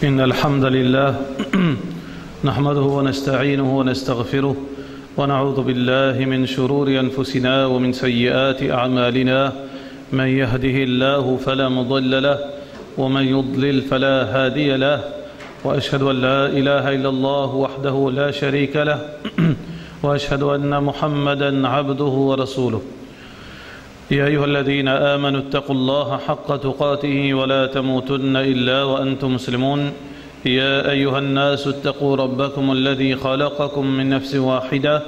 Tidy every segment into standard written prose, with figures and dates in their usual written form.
إن الحمد لله نحمده ونستعينه ونستغفره ونعوذ بالله من شرور أنفسنا ومن سيئات أعمالنا من يهده الله فلا مضل له ومن يضلل فلا هادي له وأشهد أن لا إله إلا الله وحده لا شريك له وأشهد أن محمدا عبده ورسوله يا أيها الذين آمنوا اتقوا الله حق تقاته ولا تموتن إلا وأنتم مسلمون يا أيها الناس اتقوا ربكم الذي خلقكم من نفس واحدة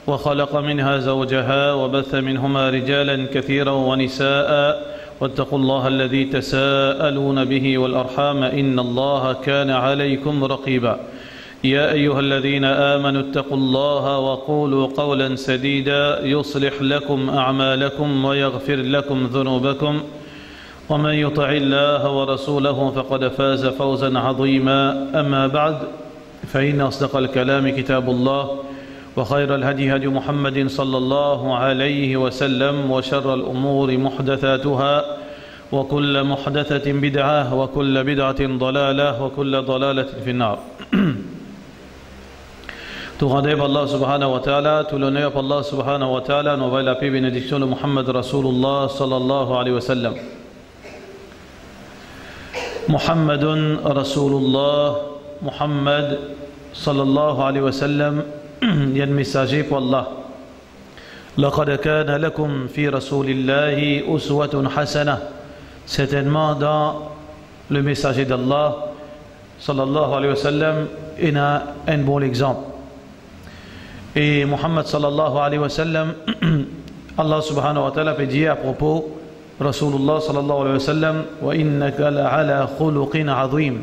وخلق منها زوجها وبث منهما رجالا كثيرا ونساء واتقوا الله الذي تساءلون به والأرحام إن الله كان عليكم رقيبا يا أيها الذين آمنوا اتقوا الله وقولوا قولا سديدا يصلح لكم أعمالكم ويغفر لكم ذنوبكم ومن يطع الله ورسوله فقد فاز فوزا عظيما أما بعد فإن أصدق الكلام كتاب الله وخير الهدي هدي محمد صلى الله عليه وسلم وشر الأمور محدثاتها وكل محدثة بدعة وكل بدعة ضلالة وكل ضلالة في النار. Tout rendez Allah subhanahu wa ta'ala, tout l'honneur pour Allah subhanahu wa ta'ala, nous la paix et bénédiction de Muhammad Rasulullah sallallahu alayhi wa sallam. Muhammadun Rasulullah, Muhammad sallallahu alayhi wa sallam, il y a un messager pour Allah. لقد كان لكم في رسول الله أسوة حسنة. Certainement dans le messager d'Allah sallallahu alayhi wa sallam, il y a un bon exemple. Et Muhammad sallallahu alayhi wa sallam, Allah subhanahu wa ta'ala peut dire à propos Rasulullah sallallahu alayhi wa sallam, wa innaka la'ala khuluqin azim,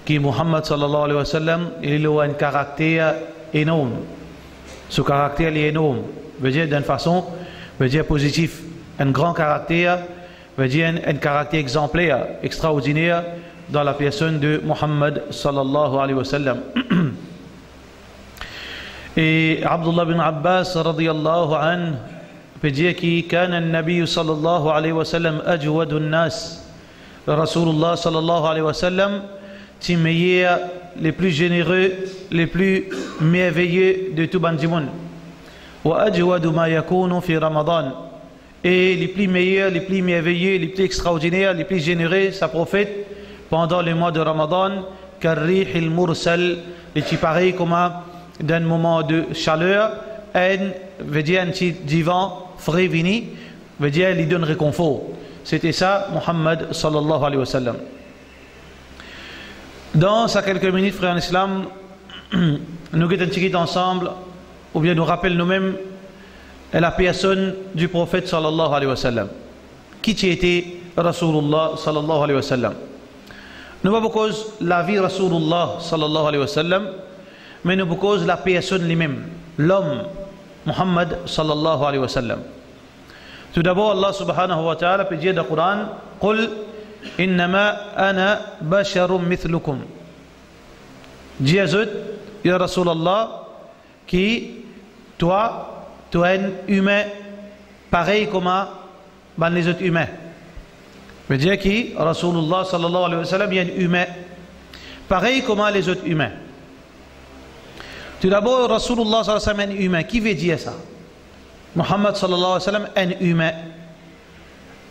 qui Muhammad sallallahu alayhi wa sallam, il a un caractère énorme. Ce caractère est énorme, veut dire d'une façon, veut dire positif, un grand caractère, veut dire un caractère exemplaire, extraordinaire dans la personne de Muhammad sallallahu alayhi wa sallam. Et Abdullah bin Abbas radiyallahu anhu peut dire qu'il كان النبي صلى الله عليه وسلم أجود الناس. Rasulullah sallallahu alayhi wa sallam, c'est meilleur, les plus généreux, les plus merveilleux de tout bandimoun. وأجود ما يكون في رمضان. Et les plus meilleurs, les plus merveilleux, les plus extraordinaires, les plus généreux, sa prophète pendant le mois de Ramadan, كالريح المرسل, et qui pareil comme d'un moment de chaleur, veut dire un petit divan frais vini, veut dire il donne réconfort. C'était ça Muhammad sallallahu alayhi wa sallam. Dans ces quelques minutes, frères en islam, nous guettons ensemble, ou bien nous rappelons nous-mêmes la personne du prophète sallallahu alayhi wa sallam. Qui était Rasulullah sallallahu alayhi wa sallam? Nous voyons cause la vie Rasulullah sallallahu alayhi wa sallam, mais nous cause la personne lui-même, l'homme Muhammad sallallahu alayhi wa sallam. Tout d'abord, Allah subhanahu wa ta'ala peut dire dans le Coran, قل إنما أنا بشر مثلكم. Dis à eux, ya Rasulallah, qui toi, tu es un humain pareil comme les autres humains. Veut dire qui Rasulullah sallallahu alayhi wa sallam, il est un humain pareil comme les autres humains. Tout d'abord, Rasulullah sallallahu alayhi wa sallam est un humain. Qui veut dire ça? Muhammad sallallahu alayhi wa sallam est un humain.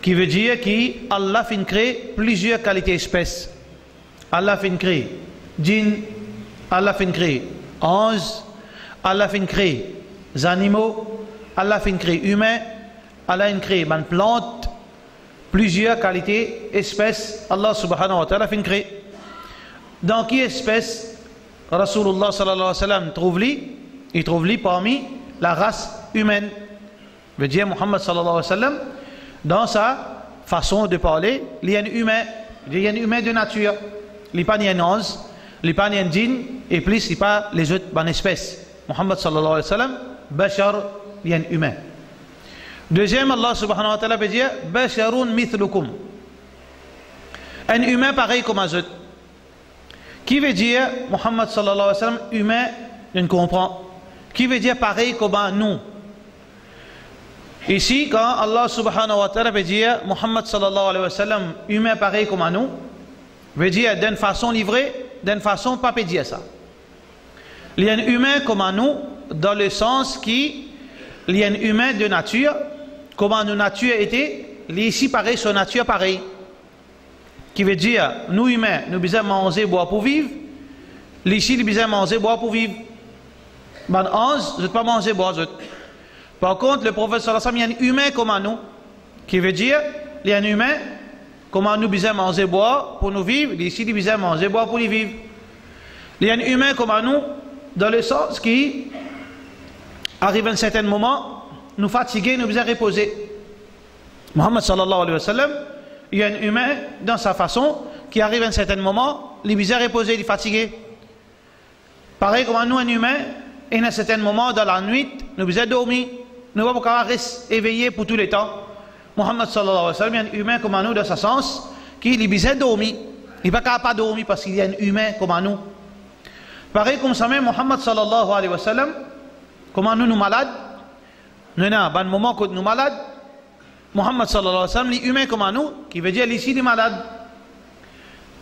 Qui veut dire qu'Allah fait créer plusieurs qualités espèces. Allah fait créer djinn, Allah fait créer anges, Allah fait créer animaux, Allah fait créer humains, Allah fait créer plantes, plusieurs qualités espèces. Allah subhanahu wa ta'ala fait créer. Dans quelle espèce Rasulullah sallallahu alayhi wa sallam trouve-lui parmi la race humaine. Veut dire Muhammad sallallahu alayhi wa sallam, dans sa façon de parler, il y a un humain. Il y a un humain de nature. Il n'y a pas un ange, il n'y a pas un djinn, et plus il n'y a pas les autres espèces. Muhammad sallallahu alayhi wa sallam, bashar, il y a un humain. Deuxième, Allah subhanahu wa ta'ala veut dire basharun mithlukum. Un humain pareil comme les autres. Qui veut dire Muhammad sallallahu alayhi wa sallam, humain, je ne comprends. Qui veut dire pareil comme nous? Ici, quand Allah subhanahu wa ta'ala veut dire Muhammad sallallahu alayhi wa sallam, humain pareil comme nous, veut dire d'une façon livrée, d'une façon pas dire ça. Il y a un humain comme nous, dans le sens qui, il y a un humain de nature, comment nos nature était, ici pareil, son nature pareil. Qui veut dire, nous humains, nous besoin manger, boire pour vivre, ici, nous besoin manger, boire pour vivre. Ben, 11, je ne pas manger, boire. Par contre, le prophète sallallahu alayhi wa sallam, il y a un humain comme nous, qui veut dire, il y a un humain, comment nous besoin manger, boire pour nous vivre, ici, nous besoin manger, boire pour les vivre. Il y a un humain comme nous, dans le sens qui arrive à un certain moment, nous fatiguer, nous besoin reposer. Muhammad sallallahu alayhi wa sallam, il y a un humain dans sa façon qui arrive à un certain moment, il besoin reposer, il est fatigué. Pareil comme nous, un humain, et à un certain moment dans la nuit, nous besoin dormir, nous ne pouvons pas rester éveillés pour tout le temps. Muhammad sallallahu alayhi wa sallam, il y a un humain comme nous dans ce sens qui il besoin dormir. Il ne peut pas dormir parce qu'il y a un humain comme nous. Pareil comme ça même, Muhammad sallallahu alayhi wa sallam, comment nous malades, nous avons un moment que nous malades, Muhammad sallallahu alayhi wa sallam, les humains comme nous, qui veut dire ici les malades.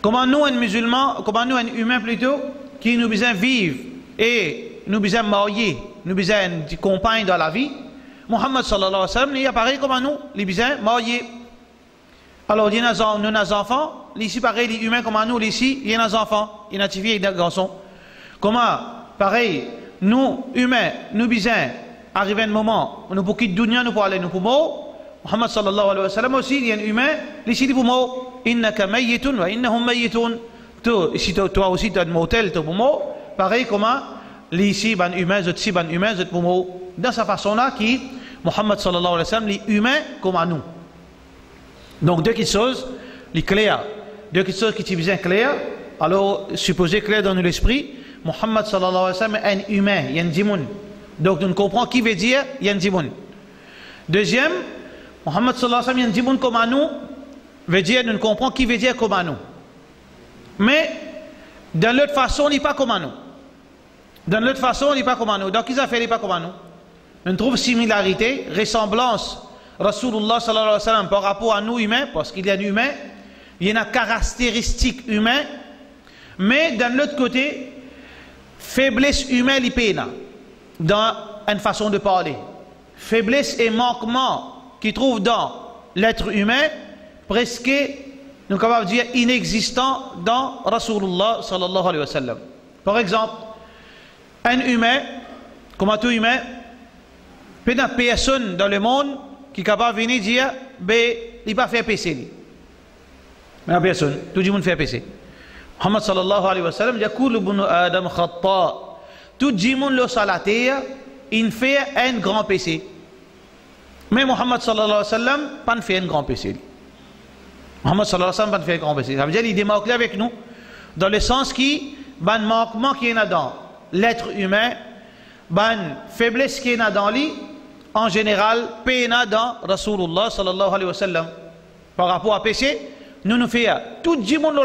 Comment nous, un musulman, comment nous, un humain plutôt, qui nous besoin vivre et nous besoin marier, nous besoin une compagne dans la vie, Muhammad sallallahu alayhi wa sallam, il est pareil comme nous, les besoin marier. Alors, il y a nos enfants, ici pareil, les humains comme nous, ici, il y a nos enfants, il y a des filles et des garçons. Comment, pareil, nous, humains, nous besoin arriver un moment où nous pouvons quitter dunya, nous pouvons aller, nous pouvons. Muhammad sallallahu alayhi wa sallam aussi, il y a un humain, ici, nous pouvons. Innaka mayyitun wa innahum mayyitun. Ici, toi aussi, tu as un motel, tu pouvons. Pareil, comment, ici, ban humain, ici, ban humain, tu pouvons. Dans sa façon-là, qui, Muhammad sallallahu alayhi wa sallam, les humains comme nous. Donc, deux choses, les clairs, deux choses qui sont bien claires, alors, supposé clair dans l'esprit, Muhammad sallallahu alayhi wa sallam est un humain, il y a un djimoun. Donc nous comprenons qui veut dire il y a un djimoun. Deuxième, Muhammad sallallahu alayhi wa sallam, il y a un djimoun comme nous, veut dire nous comprenons qui veut dire comme nous. Mais dans l'autre façon, il n'est pas comme nous. Dans l'autre façon, il n'est pas comme nous. Donc ils ont fait, il n'est pas comme nous. On trouve similarité, ressemblance, Rasulullah sallallahu alayhi wa sallam par rapport à nous humains, parce qu'il y a un humain, il y a une caractéristique humaine, mais d'un l'autre côté, faiblesse humaine, il peine dans une façon de parler. Faiblesse et manquement qui trouve dans l'être humain, presque, nous sommes capables de dire, inexistant dans Rasulullah sallallahu alayhi wa sallam. Par exemple, un humain, comme tout humain, il n'y a personne dans le monde qui est capable de venir dire, ben, il va faire péché. Il n'y a personne, tout le monde fait péché. Muhammad sallallahu alayhi wa sallam dit Kullu bunu Adam khata. Tout le monde le salaté, il fait un grand péché. Mais Muhammad sallallahu alayhi wa sallam pas fait un grand péché. Muhammad sallallahu alayhi wa sallam pas fait un grand péché. Ça veut dire qu'il démarque avec nous dans le sens qui ban manquement qui est dans l'être humain, ban faiblesse qui est dans lui, en général, péna dans Rasulullah sallallahu alayhi wa sallam. Par rapport à péché, nous faisons tout le monde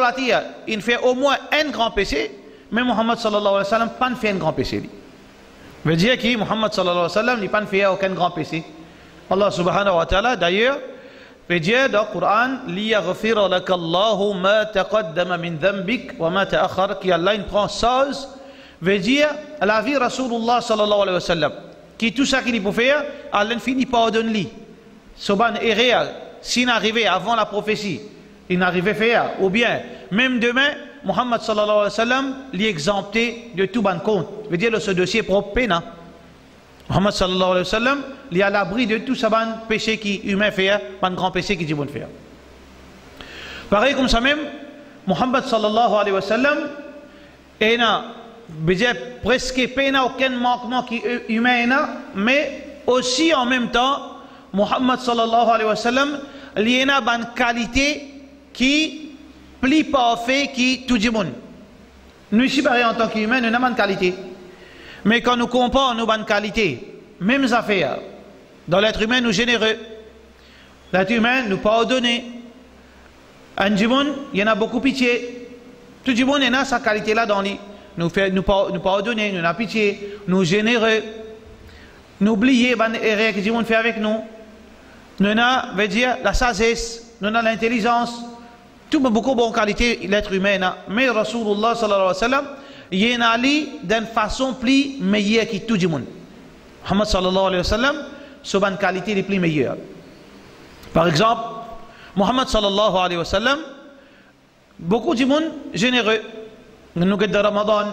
il fait au moins un grand péché, mais Muhammad sallallahu alayhi wa sallam pas fait un grand péché. Veut dire que Muhammad sallallahu alayhi wa sallam n'a pas fait aucun grand péché. Allah subhanahu wa ta'ala d'ailleurs veut dire dans le Coran liyaghfira laka Allahu ma taqaddama min dhanbik wa ma ta'akhkhar, qui Allah il prend chose, veut dire la vie Rasulullah sallallahu alayhi wa sallam, qui tout ça qu'il peut faire, Allah finit par donner. Soban erreur, s'il arrivait avant la prophétie, il n'arrivait à faire, ou bien même demain, Muhammad sallallahu alayhi wa sallam l'est exempté de tout ban compte. Veut dire ce dossier propre péna. Muhammad sallallahu alayhi wa sallam il est à l'abri de tout ce ban péché qui humain fait, ban grand péché qui dit bon faire. Pareil comme ça même, Muhammad sallallahu alayhi wa sallam est presque péna aucun manquement qui humain, mais aussi en même temps, Muhammad sallallahu alayhi wa sallam il y a une qualité qui plus parfait qui tout le monde. Nous ici, pareil, en tant qu'humains, nous avons une qualité. Mais quand nous comparons nos bonnes qualités, mêmes affaires, dans l'être humain, nous généreux. L'être humain nous pardonne. Un monde, il y en a beaucoup pitié. Tout le monde a sa qualité-là dans lui. Nous pardonner, nous avons pitié, nous généreux. Nous oublions les erreurs que le monde fait avec nous. Nous avons, veut dire, la sagesse, nous avons l'intelligence. tout beaucoup bonne qualité l'être humain, mais Rasulullah sallallahu alayhi wa sallam, il y a d'une façon plus meilleure que tout le monde. Muhammad sallallahu alayhi wa sallam, c'est une qualité les plus meilleure. Par exemple, Muhammad sallallahu alayhi wa sallam, beaucoup de monde généreux. Nous avons de Ramadan,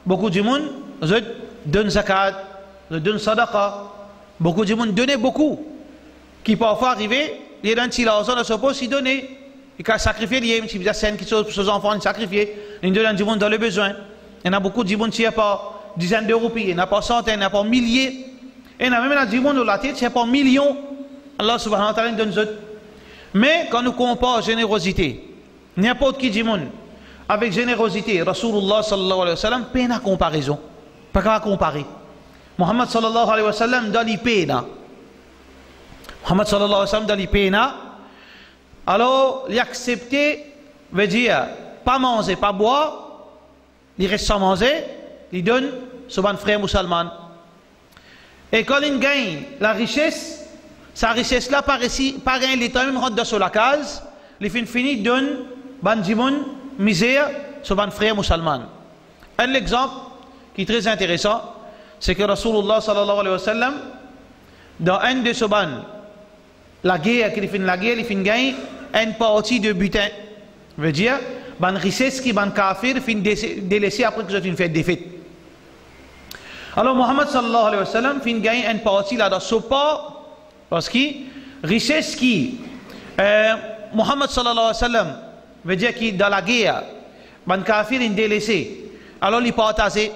beaucoup de monde donne zakat, donne sadaqa. Beaucoup de monde donne beaucoup. Qui parfois arriver, il y a un petit l'argent, on suppose, il donne. Il a sacrifié, il y a des scènes qui sont pour ses enfants, il sacrifié. Il donne du monde dans le besoin. Il y en a beaucoup de monde qui n'ont pas dizaines d'euros, il n'y a pas centaines, il n'y a pas milliers. Et il y a même du monde dans la tête, il n'y a pas millions. Allah subhanahu wa ta'ala donne d'autres. Mais quand nous comparons générosité, n'importe qui du monde, avec générosité, Rasulullah sallallahu alayhi wa sallam, peine à comparaison. Pas qu'à comparer. Muhammad sallallahu alayhi wa sallam, dans les peines. Muhammad sallallahu alayhi wa sallam, dans les peines. Alors, l'accepter veut dire pas manger, pas boire. Il reste sans manger, il donne son frère musulman. Et quand il gagne la richesse, sa richesse là, par un l'état même rentre dans la case, il finit, donne, bandimon, misère, son frère musulman. Un exemple qui est très intéressant, c'est que Rasulullah sallallahu alayhi wa sallam, dans un de ses ban, la guerre, il finit gagne une partie de butin. Veut dire, ban richesse qui ban kafir fin délaissé après que j'ai fait défaite. Alors Muhammad sallallahu alayhi wa sallam fin gagne une partie là dans ce pas parce que richesse qui Muhammad sallallahu alayhi wa sallam veut dire qui dans la guerre ban kafir in délaissé. Alors il partage.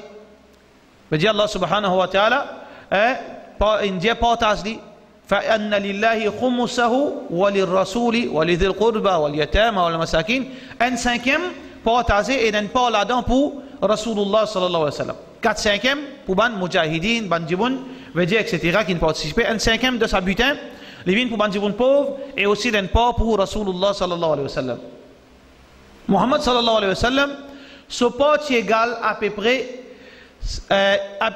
Veut dire Allah subhanahu wa ta'ala in dit partage li فأن لله خمسه وللرسول ولذي القربى واليتامى والمساكين un cinquième partagé et un part là-dedans pour Rasulullah sallallahu alayhi wa sallam. 4/5 pour ban mujahidin, ban djiboun, veut dire etc. qui ne participent. Un cinquième de sa butin, les vins pour ban djiboun pauvre et aussi un part pour Rasulullah sallallahu alayhi wa sallam. Muhammad sallallahu alayhi wa sallam, ce part est égal à peu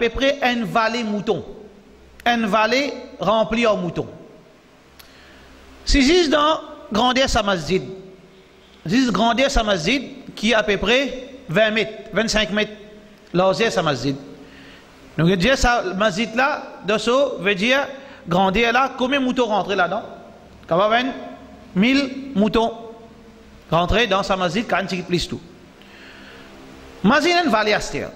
près un valet mouton. Un valet rempli en moutons. Si c'est dans grandeur sa masjid, si grandeur sa masjid qui est à peu près 20 mètres, 25 mètres, largeur sa masjid. Donc, dire sa masjid là, de ce veut dire grandeur là, combien de moutons rentrent là-dedans? Quand même 1000 moutons rentrent dans sa masjid quand il plus tout. Masjid un valet astère.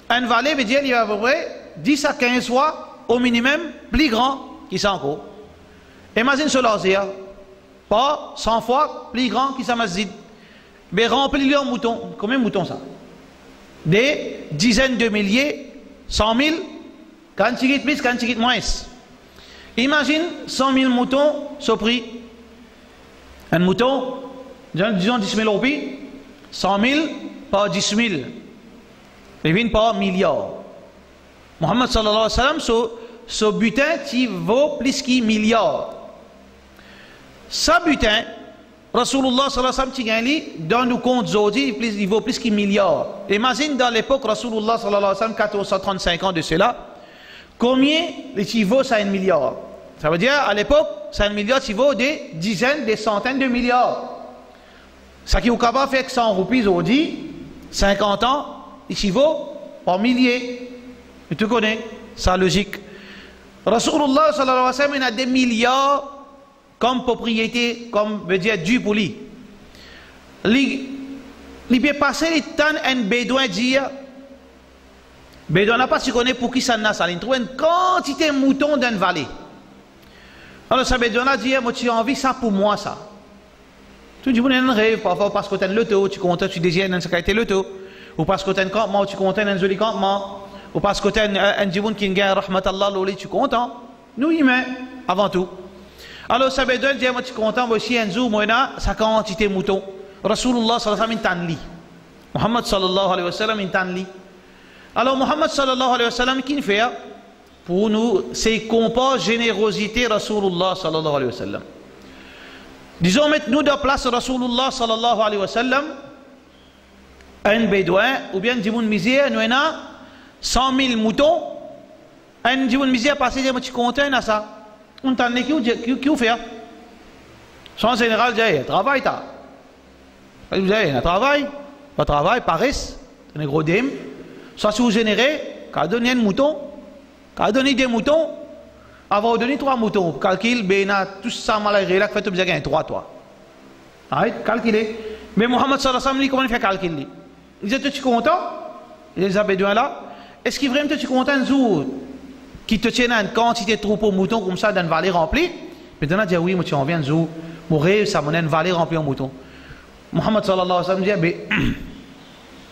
Un valet veut dire il y a à peu près 10 à 15 fois au minimum plus grand qui s'en encore. Imagine ce laser, pas 100 fois plus grand qui s'en masjid. Mais rempli en moutons. Combien de moutons ça? Des dizaines de milliers, 100 000, quand tu quittes plus, quand tu quittes moins. Imagine 100 000 moutons, ce prix. Un mouton, disons 10 000 roupies, 100 000 par 10 000. Et vient par milliard. Muhammad sallallahu alayhi wa sallam, ce butin qui vaut plus qu'un milliard. Ce butin, Rasulullah sallallahu alayhi wa sallam, qui gagne, dans nos comptes aujourd'hui, il vaut plus qu'un milliard. Imagine dans l'époque, Rasulullah sallallahu alayhi wa sallam, 1435 ans de cela, combien il vaut ça un milliard? Ça veut dire, à l'époque, ça un milliard, il vaut des dizaines, des centaines de milliards. Ça qui est capable de faire 100 roupies aujourd'hui, 50 ans, il vaut par milliers. Et tu connais sa logique. Rasulullah sallallahu alayhi wa sallam, il a des milliards comme propriété, comme veut dire dû pour lui. Il peut passer le temps un bédouin dire, bédouin n'a pas si connaît pour qui ça n'a ça. Il trouve une quantité de moutons dans une vallée. Alors ça bédouin a dit, moi tu as envie ça pour moi ça. Tu dis, vous avez un rêve, parfois parce que tu as un loto, tu comptes, tu désires dans ce cas de loto. Ou parce que tu as un campement, tu comptes un joli campement. Ou parce que tu as un djiboun qui gagne rahmatallah l'oli, tu es content. Nous humains, avant tout. Alors ça veut dire, moi tu es content, moi aussi un jour, moi sa quantité de moutons. Rasulullah sallallahu alayhi wa sallam, Muhammad sallallahu alayhi wa sallam, alors Muhammad sallallahu alayhi wa sallam, qui fait pour nous, c'est compas générosité Rasulullah sallallahu alayhi wa sallam. Disons, mettez-nous de place Rasulullah sallallahu alayhi wa sallam, un bédouin, ou bien un djiboun misère, nous avons 100 000 moutons, un djiboun misère passé, je suis content à ça. On t'en est qui fait? Son général dit, travaille ta. Vous avez un travail, pas travail, paresse, un gros dème. Soit si vous générez, quand donner un mouton, quand donner des moutons, avant de donner 3 moutons, calcul, ben tout ça malgré là, fait obligé gagner 3 toi. Arrête, calculer. Mais Mohammed sallallahu alayhi wa sallam, comment il fait calculer? Il dit, tu es content? Les Bédouins là, est-ce qu'il vraiment tu es content un jour qui te tienne une quantité de troupeaux moutons comme ça dans une vallée remplie? Maintenant, il dit, oui, moi tu en viens un jour, mon rêve, ça m'a une vallée remplie en moutons. Mohammed sallallahu alayhi wa sallam dit,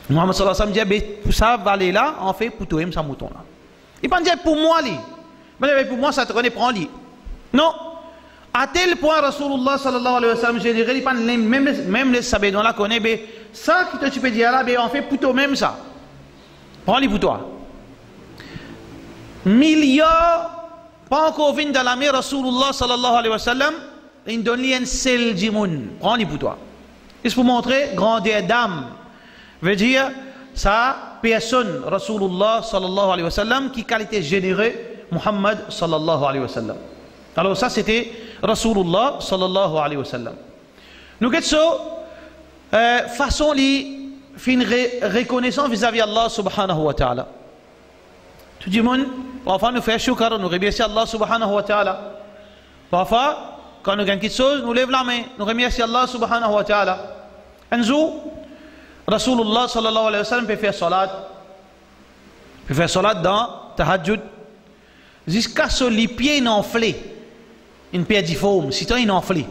Mohammed sallallahu alayhi wa sallam dit, pour ça vallée là, en fait, pour toi, ça mouton là. Il ne dit pour moi, mais pour moi, ça te connaît, prends-le. Non. À tel point, Rasulullah sallallahu alayhi wa sallam, je dirais, même les sabédons là connaissent, mais ça qui te tu peux dire là, en fait, pour toi-même ça. Prends-le pour toi. Milliards, pas encore venu dans la mer, Rasulullah sallallahu alayhi wa sallam, il donne un seul djimoun. Prends-le pour toi. C'est pour montrer grandeur d'âme. Veut dire, ça, personne, Rasulullah sallallahu alayhi wa sallam, qui qualité généreux, Muhammad sallallahu alayhi wa sallam. Alors ça, c'était Rasulullah sallallahu alayhi wa sallam. Nous avons façon de reconnaissance vis-à-vis Allah subhanahu wa ta'ala. Tout le monde, parfois nous faisons shukar, nous remercions Allah subhanahu wa ta'ala. Parfois, quand nous gagnons quelque chose, nous lèvons la main, nous remercions Allah subhanahu wa ta'ala. Un jour, Rasulullah sallallahu alayhi wa sallam peut faire salat dans tahajjud jusqu'à ce que les pieds n'enflent une paire de forme, si tu as une enflée.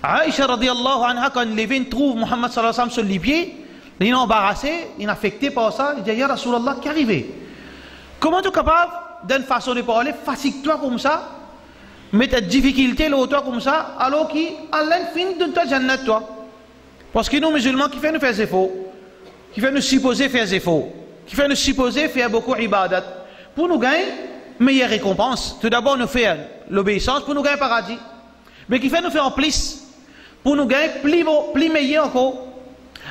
Aïcha radiallahu anha, quand les trouve Muhammad sallallahu alayhi wa sallam sur les pieds, il est embarrassé, il est affecté par ça, il dit, ya Rasulallah, qu'est arrivé? Comment tu es capable d'une façon de parler, fatigue-toi comme ça, mets ta difficulté là-haut comme ça, alors qu'Allah finit de ta jannat toi? Parce que nous, musulmans, qui fait nous faire des efforts, qui fait nous supposer faire des efforts, qui fait nous supposer faire beaucoup d'ibadat, pour nous gagner meilleure récompense. Tout d'abord, nous faire l'obéissance pour nous gagner paradis. Mais qui fait nous faire en plus, pour nous gagner plus meilleur encore.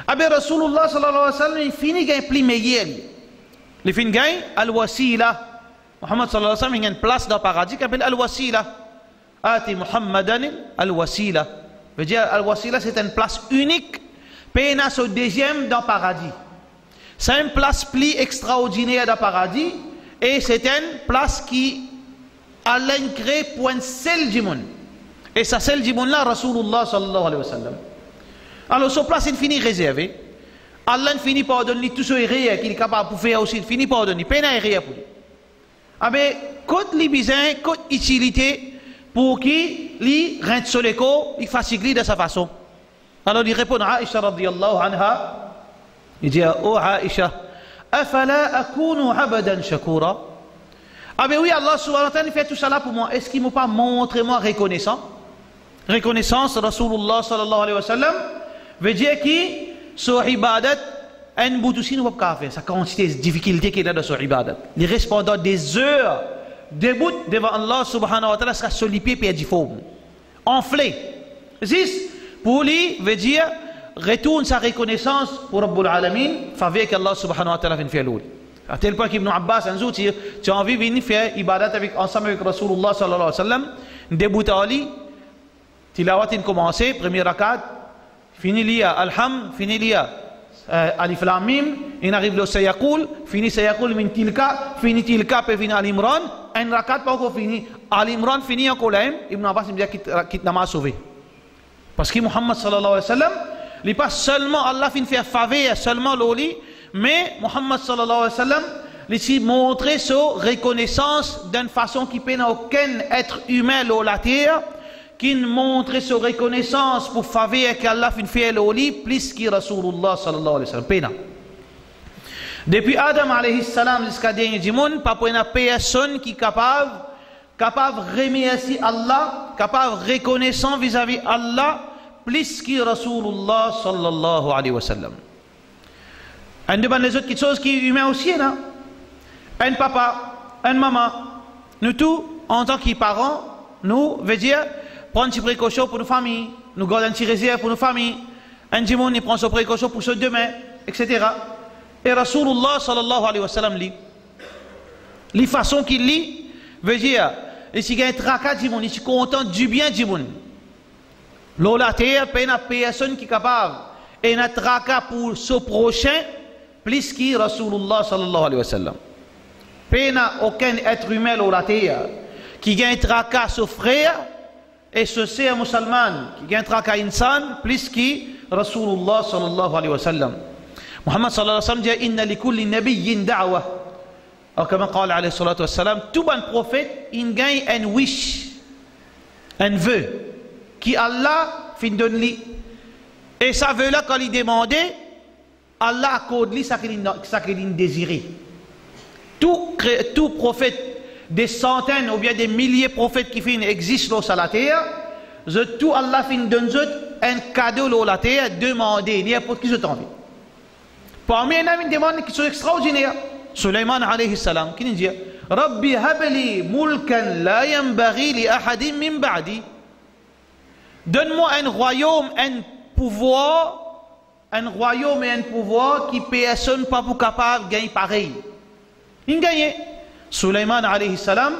Abé Rasulullah sallallahu alayhi wa sallam, il finit gagner plus meilleur. Il finit gagner al-wasila. Muhammad sallallahu alayhi wa sallam, il y a une place dans le paradis qui s'appelle al-wasila. Ati Muhammadan al-wasila. Veut dire, al-wasila, c'est une place unique. Pénas au deuxième dans le paradis. C'est une place plus extraordinaire dans le paradis. Et c'est une place qui Allah crée pour un seul djimoun. Et ça seul djimoun là, Rasulullah sallallahu alayhi wa sallam. Alors, cette place, il finit réservée. Allah finit par donner tout ce réel qu'il est capable de faire aussi. Il finit par donner. Peine à réel pour lui. Ah ben, côte les besoins, côte utilité pour qu'il lui rentre sur l'écho, il fasse de sa façon. Alors, il répond à Aïcha radiyallahu anha. Il dit, oh Aïcha, afala akunu abadan shakura. Ah ben oui, Allah subhanahu wa ta'ala fait tout ça là pour moi. Est-ce qu'il ne m'a pas montré moi reconnaissant? Reconnaissance, Rasulullah sallallahu alayhi wa sallam, veut dire que sur ibadat, un bout aussi nous ne pouvons pas faire. Sa quantité de difficulté qu'il a dans son ibadat. Il reste pendant des heures debout devant Allah subhanahu wa ta'ala, sera sur les pieds et du forme. Enflé. Juste pour lui, veut dire, retourne sa reconnaissance pour Rabbul Alamin, faveur qu'Allah subhanahu wa ta'ala vient faire l'eau. À tel point qu'Ibn Abbas, un jour, tu as envie de venir faire ibadat ensemble avec Rasulullah sallallahu alayhi wa sallam, debout à Ali, tilawat in commencé, premier rakat, fini liya alham, fini liya alif lam mim, il arrive le sayaqul, fini sayaqul min tilka, fini tilka, puis fini al-imran, un rakat pas encore fini, al-imran fini encore là, Ibn Abbas me dit qu'il n'a sauvé. Parce que Muhammad sallallahu alayhi wa sallam, il n'est pas seulement Allah fin faire faveur seulement l'oli, mais Muhammad sallallahu alayhi wa sallam, il montré sa reconnaissance d'une façon qui peut aucun être humain sur la terre, qui montre sa reconnaissance pour faveur qu'Allah fin faire l'oli, plus que Rasulullah sallallahu alayhi wa sallam. Depuis Adam alayhi salam jusqu'à dernier dimanche, pas pour une personne qui est capable de remercier Allah, capable de reconnaissance vis-à-vis Allah, plus que Rasulullah sallallahu alayhi wa sallam. Un de les autres choses qui est humain aussi, non? Un papa, une maman, nous tous, en tant que parents, nous, veut dire, prendre des précautions pour nos familles, nous gardons une petite réserve pour nos familles, un dimon, il prend ses précautions pour ce demain, etc. Et Rasulullah sallallahu alayhi wa sallam lit. Les façons qu'il lit, veut dire, et s'il y a un tracat dimon, il est content du bien dimon. L'eau la terre, pas une personne qui est capable et notre raka pour ce prochain plus que Rasulullah sallallahu alayhi wa sallam. Pena aucun être humain au la terre qui gagne raka ce frère et ce c'est un musulman qui gagne raka insan plus que Rasulullah sallallahu alayhi wa sallam. Muhammad sallallahu alayhi wa sallam dit inna li kulli nabiyyin da'wa. Alors comme قال عليه الصلاة والسلام, tout bon prophète il gagne un wish, un vœu qui Allah fin donne lui. Et ça veut là quand il demandait, Allah accorde lui ça qu'il désirait. Tout prophète, des centaines ou bien des milliers de prophètes qui existent sur la terre, tout Allah fin donne un cadeau sur la terre, demander n'importe qui je t'envie. Parmi les une demande qui sont extraordinaires. Sulaiman alayhi salam qui nous dit Rabbi habli mulkan la yanbaghi li ahadin min ba'di. Donne-moi un royaume, un royaume et un pouvoir qui personne pas pour capable de gagner pareil. Il gagne. Sulaiman alayhi salam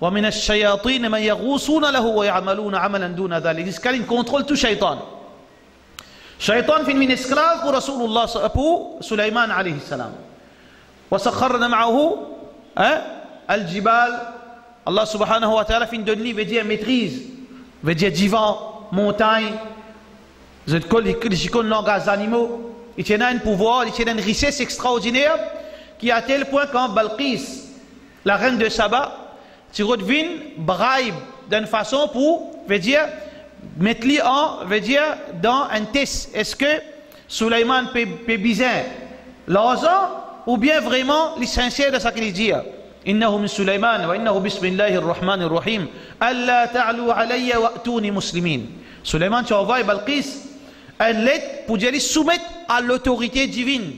wa min ash-shayatin man yaghusuna lahu wa ya'maluna 'amalan duna dhalik. Il contrôle tout shaitan. Shaitan fin min esclave pour Rasulullah pour Sulaiman alayhi salam. وسخرنا معه الجبال. Allah subhanahu wa ta'ala fin donne lui veut dire maîtrise, veut dire divan, montagne, vous êtes les langage animaux. Il tient un pouvoir, il tient une richesse extraordinaire qui à tel point quand Balqis, la reine de Saba, tu redevines bribe d'une façon pour veut dire mettre lui en veut dire dans un test. Est-ce que Sulaiman peut biser l'argent ou bien vraiment l'essentiel de ce qu'il dit? Innahu min Sulaiman wa innahu bismillahir rahmanir rahim alla ta'lu alayya wa'tuni muslimin. Sulaiman tu envoies Balqis une lettre pour dire soumettre à l'autorité divine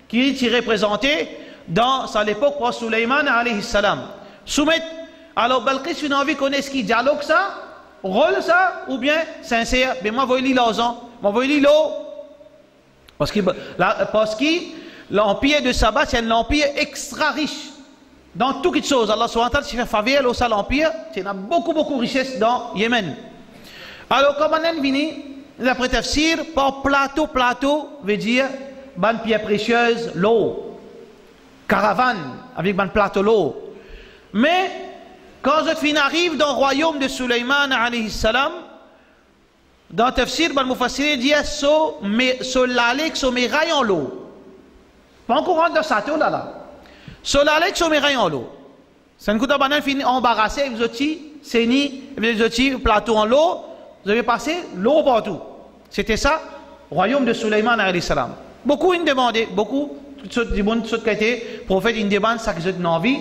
qui est représentée dans à l'époque par Sulaiman alayhi salam. Soumettre. Alors Balqis une envie connaître qui dialogue ça, rôle ça ou bien sincère. Mais moi voyez l'argent, moi voyez l'eau parce que l'empire de Saba, c'est un empire extra riche. Dans toutes les choses, Allah subhanahu wa ta'ala fait faveur au sein de l'empire, il y a beaucoup de richesses dans Yémen. Alors, comme on est venu, d'après Tafsir, par plateau, veut dire, bonne pierre précieuse, l'eau. Caravane, avec bonne plateau, l'eau. Mais, quand je arrive dans le royaume de Sulaiman, alayhi salam, dans Tafsir, le Mufassir dit, so l'alek, so mes rayons l'eau. Pas encore rentre dans ça, là. Solalek, so mes rayons l'eau. C'est un coup de banane fini embarrassé, vous êtes c'est ni, vous êtes plateau en l'eau, vous avez passé l'eau partout. C'était ça, royaume de Sulaiman alayhi salam. Beaucoup ils demandaient, beaucoup, du monde qui était prophète, ils demandent ça qu'ils ont envie.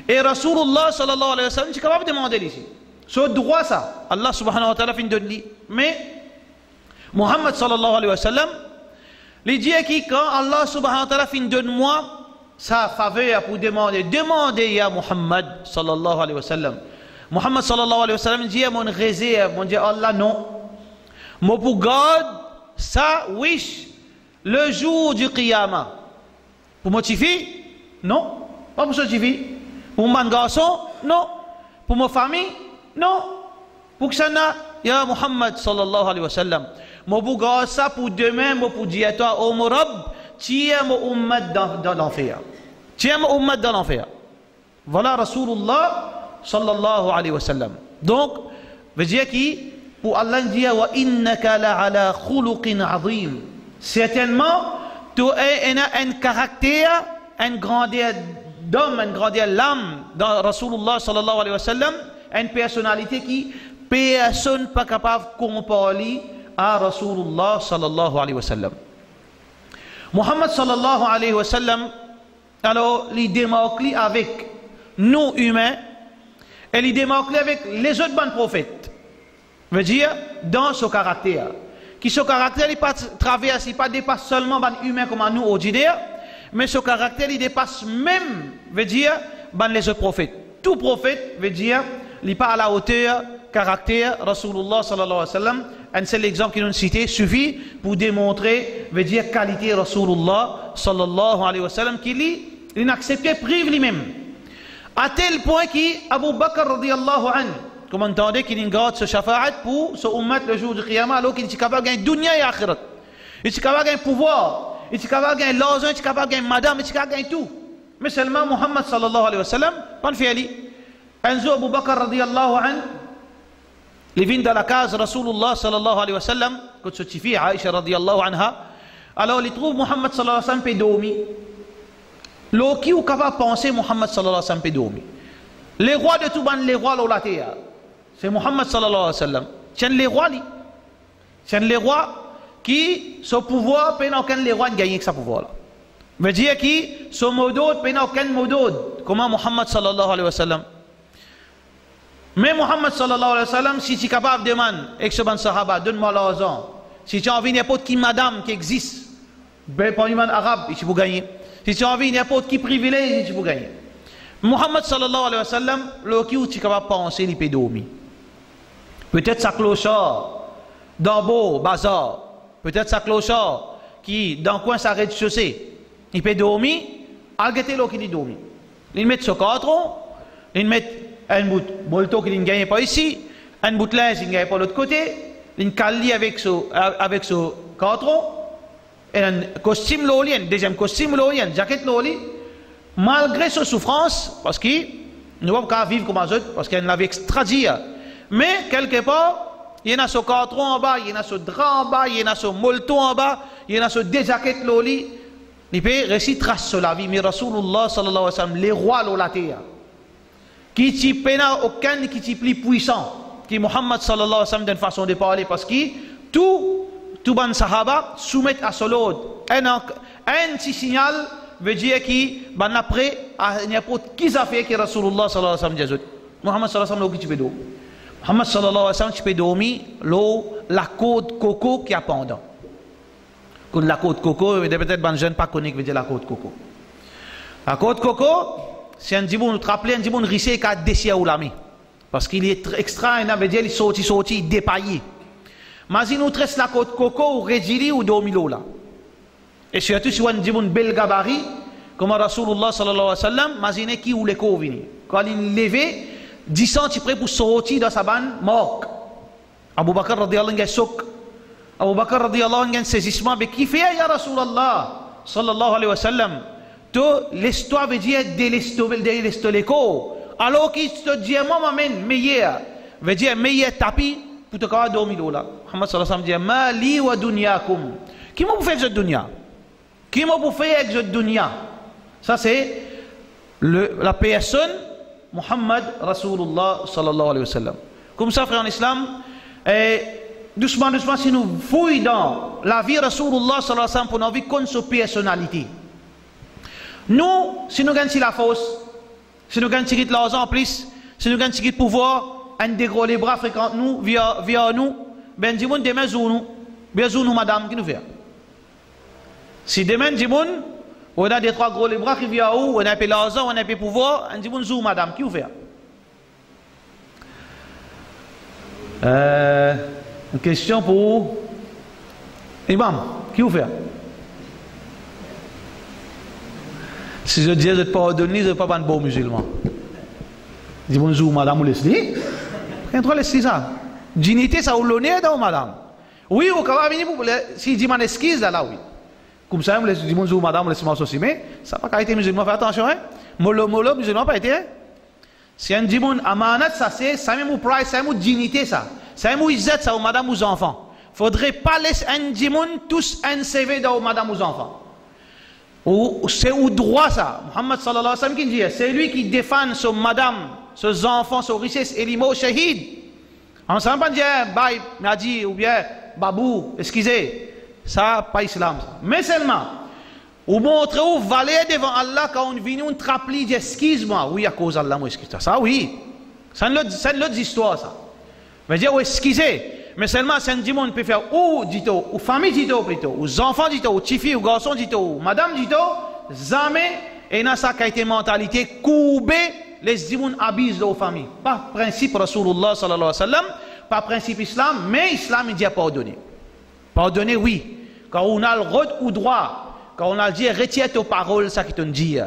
Et Rasulullah sallallahu alayhi wa sallam, c'est capable de demander ici. C'est droit ça. Allah subhanahu wa ta'ala fin donne lui. Mais, Muhammad sallallahu alayhi wa sallam, il dit que quand Allah subhanahu wa ta'ala fin donne moi sa faveur pour demandez à Muhammad sallallahu alayhi wa sallam. Muhammad sallallahu alayhi wa sallam dit mon réserve, mon Dieu Allah non. Moi pour garde ça wish le jour du qiyamah. Pour motiver? Non. Pas pour motiver. Pour mon garçon? Non. Pour ma famille? Non. Pour que ça n'a, ya Muhammad sallallahu alayhi wa sallam. Moi pour garde ça pour demain, moi pour dire à toi, oh mon Rabb, tiens mon ummat dans l'enfer. Tiens mon ummat dans l'enfer. Voilà Rasulullah sallallahu alayhi wa sallam. Donc, veut dire qui pour Allah dit wa innaka la ala khuluqin azim. Certainement, tu as un caractère, un grandeur d'homme, un grandeur l'âme dans Rasulullah sallallahu alayhi wa sallam, une personnalité qui personne pas capable de comparer à Rasulullah sallallahu alayhi wa sallam. Muhammad sallallahu alayhi wa sallam, alors, il démarque avec nous humains et il démarque avec les autres bons prophètes. Veut dire, dans ce caractère. Qui ce caractère, il pas traverse, il pas dépasse seulement les humains comme nous ordinaires, mais ce caractère, il dépasse même, veut dire, les autres prophètes. Tout prophète, veut dire, il n'est pas à la hauteur, caractère, Rasulullah sallallahu alayhi wa sallam. Un seul exemple qui nous cité suffit pour démontrer, veut dire, qualité Rasulullah sallallahu alayhi wa sallam, il n'acceptait prive lui-même. À tel point qu'Abu Bakr radiyallahu anhu, comme on entendait qu'il garde ce shafa'at pour ce ummat le jour du qiyamah, alors qu'il est capable de gagner dunya et akhirat. Il est capable de gagner pouvoir, il est capable de gagner l'argent, il est capable de gagner madame, il est capable de gagner tout. Mais seulement Muhammad sallallahu alayhi wa sallam, pas de faire. Un jour, Abu Bakr radiyallahu anhu, il vient dans la case Rasulullah sallallahu alayhi wa sallam, quand se fille Aïcha radiyallahu anha, alors il trouve Muhammad sallallahu alayhi wa sallam peut dormir. L'eau qui est capable de penser Muhammad sallallahu alayhi wa sallam peut dormir. Les rois de tout les rois de la terre, c'est Muhammad sallallahu alayhi wa sallam. C'est les rois, c'est les rois qui, ce pouvoir, peine aucun les rois ne gagnent que ce pouvoir-là. Mais dire qui, ce mot peine aucun mot comment Muhammad sallallahu alayhi wa sallam. Mais Muhammad sallallahu alayhi wa sallam, si tu es capable de demander, avec ce ban sahaba, donne-moi l'argent. Si tu as envie n'importe qui madame qui existe, ben pour l'humain arabe, tu peux gagner. Si tu as envie n'importe qui privilège, tu peux gagner. Muhammad sallallahu alayhi wa sallam, le qui tu es capable de penser, il peut dormir. Peut-être sa clochard, dans beau bazar. Peut-être sa clochard, qui dans le coin s'arrête de chaussée. Il peut dormir, algéter l'eau qui dit dormir. Il met ce cadre, il met un bout molto qui ne gagne pas ici, un bout de linge qui ne gagne pas de l'autre côté, une cali avec ce cadre, et un costume loli, un deuxième costume loli, une jaquette loli, malgré sa souffrance, parce qu'il ne va pas vivre comme les autres, parce qu'il l'avait extradit. Mais quelque part, il y en a ce cadre en bas, il y en a ce drap en bas, il y en a ce molto en bas, il y en a ce deux jaquettes loli, il peut réussir trace sur la vie. Mais Rasulullah sallallahu alayhi wa sallam, les rois de la terre, qui t'y pena aucun qui t'y plus puissant, qui Muhammad sallallahu alayhi wa sallam d'une façon de parler, parce que tout ban sahaba soumettent à ce lot. Un petit signal veut dire qui ban après à n'importe qui a fait que Rasulullah sallallahu alayhi wa sallam dit Muhammad sallallahu alayhi wa sallam qui peut dormir. Muhammad sallallahu alayhi wa sallam tu peux dormir l'eau la côte coco qui a pendant. Comme la côte coco, peut-être ban jeune pas connu qui veut dire la côte coco. La côte coco, c'est un djibon, nous te rappelez, un djibon rissé qui a déchiré ou l'ami. Parce qu'il est extra, il veut dire, il sorti, dépaillé. Mais si nous tresse la côte coco, ou redili, ou dormilo là. Et surtout, si on a un djibon bel gabarit, comme Rasulullah sallallahu alayhi wa sallam, imaginez qui ou les vini. Quand il levait, 10 cm pour sortir dans sa bande, mort. Abu Bakr radiyallahu anhu souk. Abu Bakr radiyallahu anhu saisissement, mais qui fait, ya Rasulullah sallallahu alayhi wa sallam? L'histoire veut dire de l'estoléco. Alors qu'il te dit, moi, m'amène meilleur. Veut dire meilleur tapis pour te faire dormir là. Muhammad sallallahu alayhi wa sallam dit, ma li wa dunyakum. Qui m'a fait avec cette dunya? Qui m'a fait avec cette dunya? Ça c'est la personne Muhammad Rasulullah sallallahu alayhi wa sallam. Comme ça, frère en islam, doucement, doucement, si nous fouillons dans la vie Rasulullah sallallahu alayhi wa sallam pour nous vivre sa personnalité. Nous, si nous gagnons la force, si nous gagnons l'argent en plus, si nous gagnons le pouvoir, un des gros les bras fréquentent nous, via nous, ben dis-moi demain nous, bien nous madame qui nous fait. Si demain dis-moi, on a des trois gros les bras qui viennent où, on a un peu l'argent, on a un peu pouvoir, on dis-moi nous madame qui nous fait. Une question pour Imam, qui vous fait? Si je dis je ne peux pas pardonner, je ne peux pas être un bon musulman. Je dis bonjour madame ou Leslie. Quand Leslie ça? Dignité ça ou l'honneur dans madame. Oui, au cas où si je dis mon excuse là oui. Comme ça, je dis bonjour madame, laissez-moi associer, mais ça n'a pas été musulman, fais attention, hein. Molo musulman pas été, hein. Si un dit mon amanat, ça c'est, ça même ou price, ça même ou dignité ça. Ça même ou izzet ça aux madame ou aux enfants. Faudrait pas laisser un dit mon tous un CV dans madame ou aux enfants. C'est au droit ça. Muhammad sallallahu alayhi wa sallam qui dit, c'est lui qui défend son madame, ses enfants, ses richesses et les mots shahid. On ne s'en pas dire, bye, Nadi ou bien babou, excusez. Ça, pas islam. Ça. Mais seulement, ou montrer où valer devant Allah quand on vient on te rappeler excuse-moi. Oui, à cause d'Allah, moi excuse-toi. Ça, oui. C'est une autre histoire, ça. Mais dire, oui, excusez. Mais seulement, c'est un dimanche peut faire ou dit-on, ou famille dit-on plutôt, ou enfants dit-on, ou tifi, ou garçon dit-on, ou madame dit-on, jamais, et dans sa qualité mentalité, couper les dimanches abusent aux familles. Pas principe Rasulullah sallallahu alayhi wa sallam, pas principe islam, mais islam il dit à pardonner. Pardonner, oui. Quand on a le ou droit, quand on a le dit, retire tes paroles, ça qui te dit.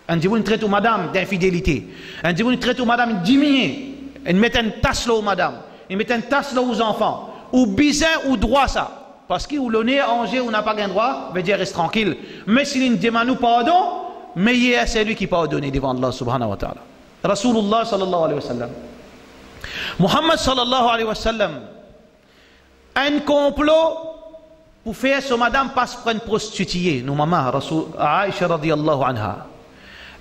Un dimanche traite aux madame d'infidélité. Un dimanche traite aux madame diminuer. Il met une tasse là aux madame. Il met une tasse là aux enfants. Ou bizarre ou droit ça. parce qu'il ou l'honneur angé ou n'a pas gain droit, veut dire reste tranquille. Mais s'il demande nous pardon, mais c'est lui qui pardonne devant Allah subhanahu wa ta'ala. Rasulullah sallallahu alayhi wa sallam. Muhammad sallallahu alayhi wa sallam. Un complot pour faire ce madame passe pour une prostituée. Nous maman, Rasul Aisha radiyallahu anha.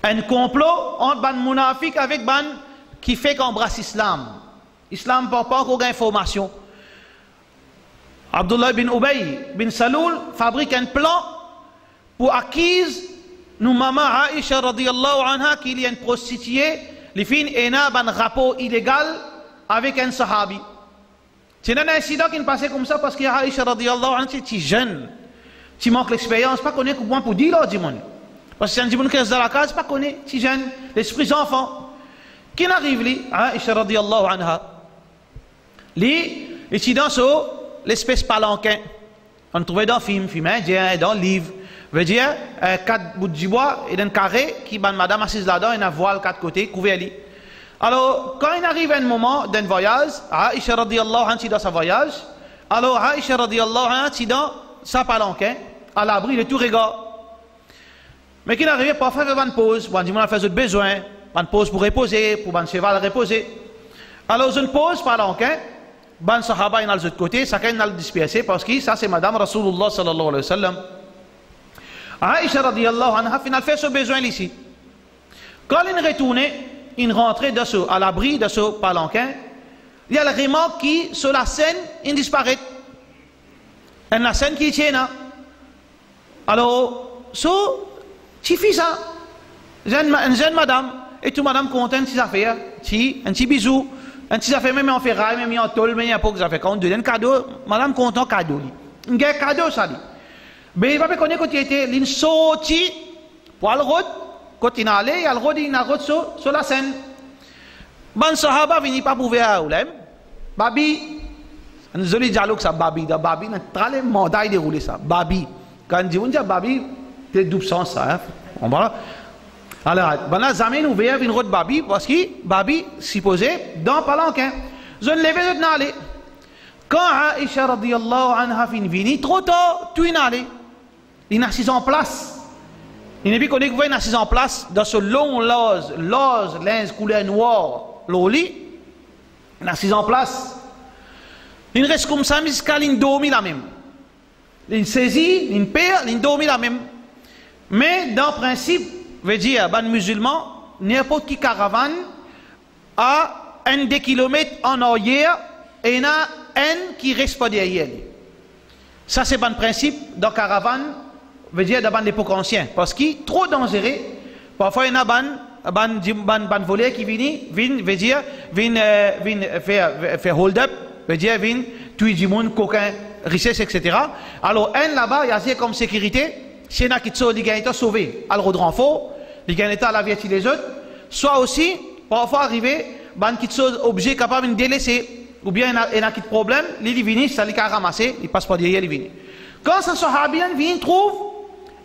Un complot entre ban munafik avec ban qui fait qu'on embrasse l'islam. Islam n'a pas encore d'information. Abdullah bin Ubay bin Saloul fabrique un plan pour acquise nous maman Aisha radiyallahu anha qu'il y a une prostituée, les filles et un rapport illégal avec un sahabi. C'est un incident qui ne passait comme ça parce que Aisha radiyallahu anha c'est jeune. Tu manques l'expérience, pas connaître comment pour dire là du monde. Parce que c'est un dimanche qui est dans la case, pas connaître, tu jeune, l'esprit enfant. Qui n'arrive li Aisha radiyallahu anha. Li, ici dans l'espèce palanquin. On trouvait dans le film indien, dans le livre. Veut dire, 4 bouts de bois et d'un carré qui ban madame assise là-dedans et un voile 4 côtés, couvert li. Alors, quand il arrive un moment d'un voyage, Aisha radiyallahu anha dans sa voyage, alors Aisha radiyallahu anha dans sa palanquin, à l'abri de tout regard. Mais qui n'arrive pas à faire une pause, pour dire qu'on a fait d'autres besoins, une pause pour reposer, pour un cheval reposer. Alors, une pause palanquin, ban sahaba il a de l'autre côté, chacun il a le dispersé parce que ça c'est madame Rasulullah sallallahu alayhi wa sallam. Aisha radiyallahu anha final fait ce besoin ici. Quand il retournait, il rentrait à l'abri de ce palanquin, il y a le remarque qui sur la scène il disparaît. Et la scène qui tient là. Alors, tu fais ça. Une jeune madame, et toute madame contente de ses affaires, un petit bisou. Un petit affaire, même en ferraille, même en tôle, même en pot, ça fait quand on donne un cadeau, madame content cadeau. Un cadeau, ça dit. Mais il va pas connaître quand il était, il sorti pour le road, quand il est allé, il a le road, il a le road sur la scène. Ban sahaba vini pas pour voir oulem. Babi, un joli dialogue ça, babi, da babi, n'a pas le mandat de rouler ça. Babi. Quand on dit babi, c'est double sens ça, hein. On va. Alors, ben jamais nous verrons une route babi parce que babi supposé dans palanquin. Je ne l'ai pas allé. Quand Aisha radiyallahu anha fin vini trop tôt, tout est allé. Il est assis en place. Il n'est pas connu que vous êtes assis en place dans ce long linge couleur noire, l'oli. Il est assis en place. Il reste comme ça jusqu'à l'indormi la même. Il saisit, il perd, l'indormi la même. Mais dans le principe, veut dire, ban musulman, n'importe qui caravane a 1-2 kilomètres en arrière et il y a un qui reste pas derrière. Ça c'est ban principe dans caravane, veut dire dans l'époque ancienne, parce qu'il est trop dangereux. Parfois il y a ban voleur qui vient, veut dire, faire hold up, veut dire, vient tuer du monde, coquin, richesse, etc. Alors un là-bas, il y a comme sécurité. Si il y a qui sont sauvés, à le renfort, les gens à la vie des autres, soit aussi, parfois arriver, ban qui sont objets capables de délaisser, ou bien il y a qui problème, les viennent, ça les a ramassé, ils passent pas derrière les viennent. Quand ce sahabien vient, trouve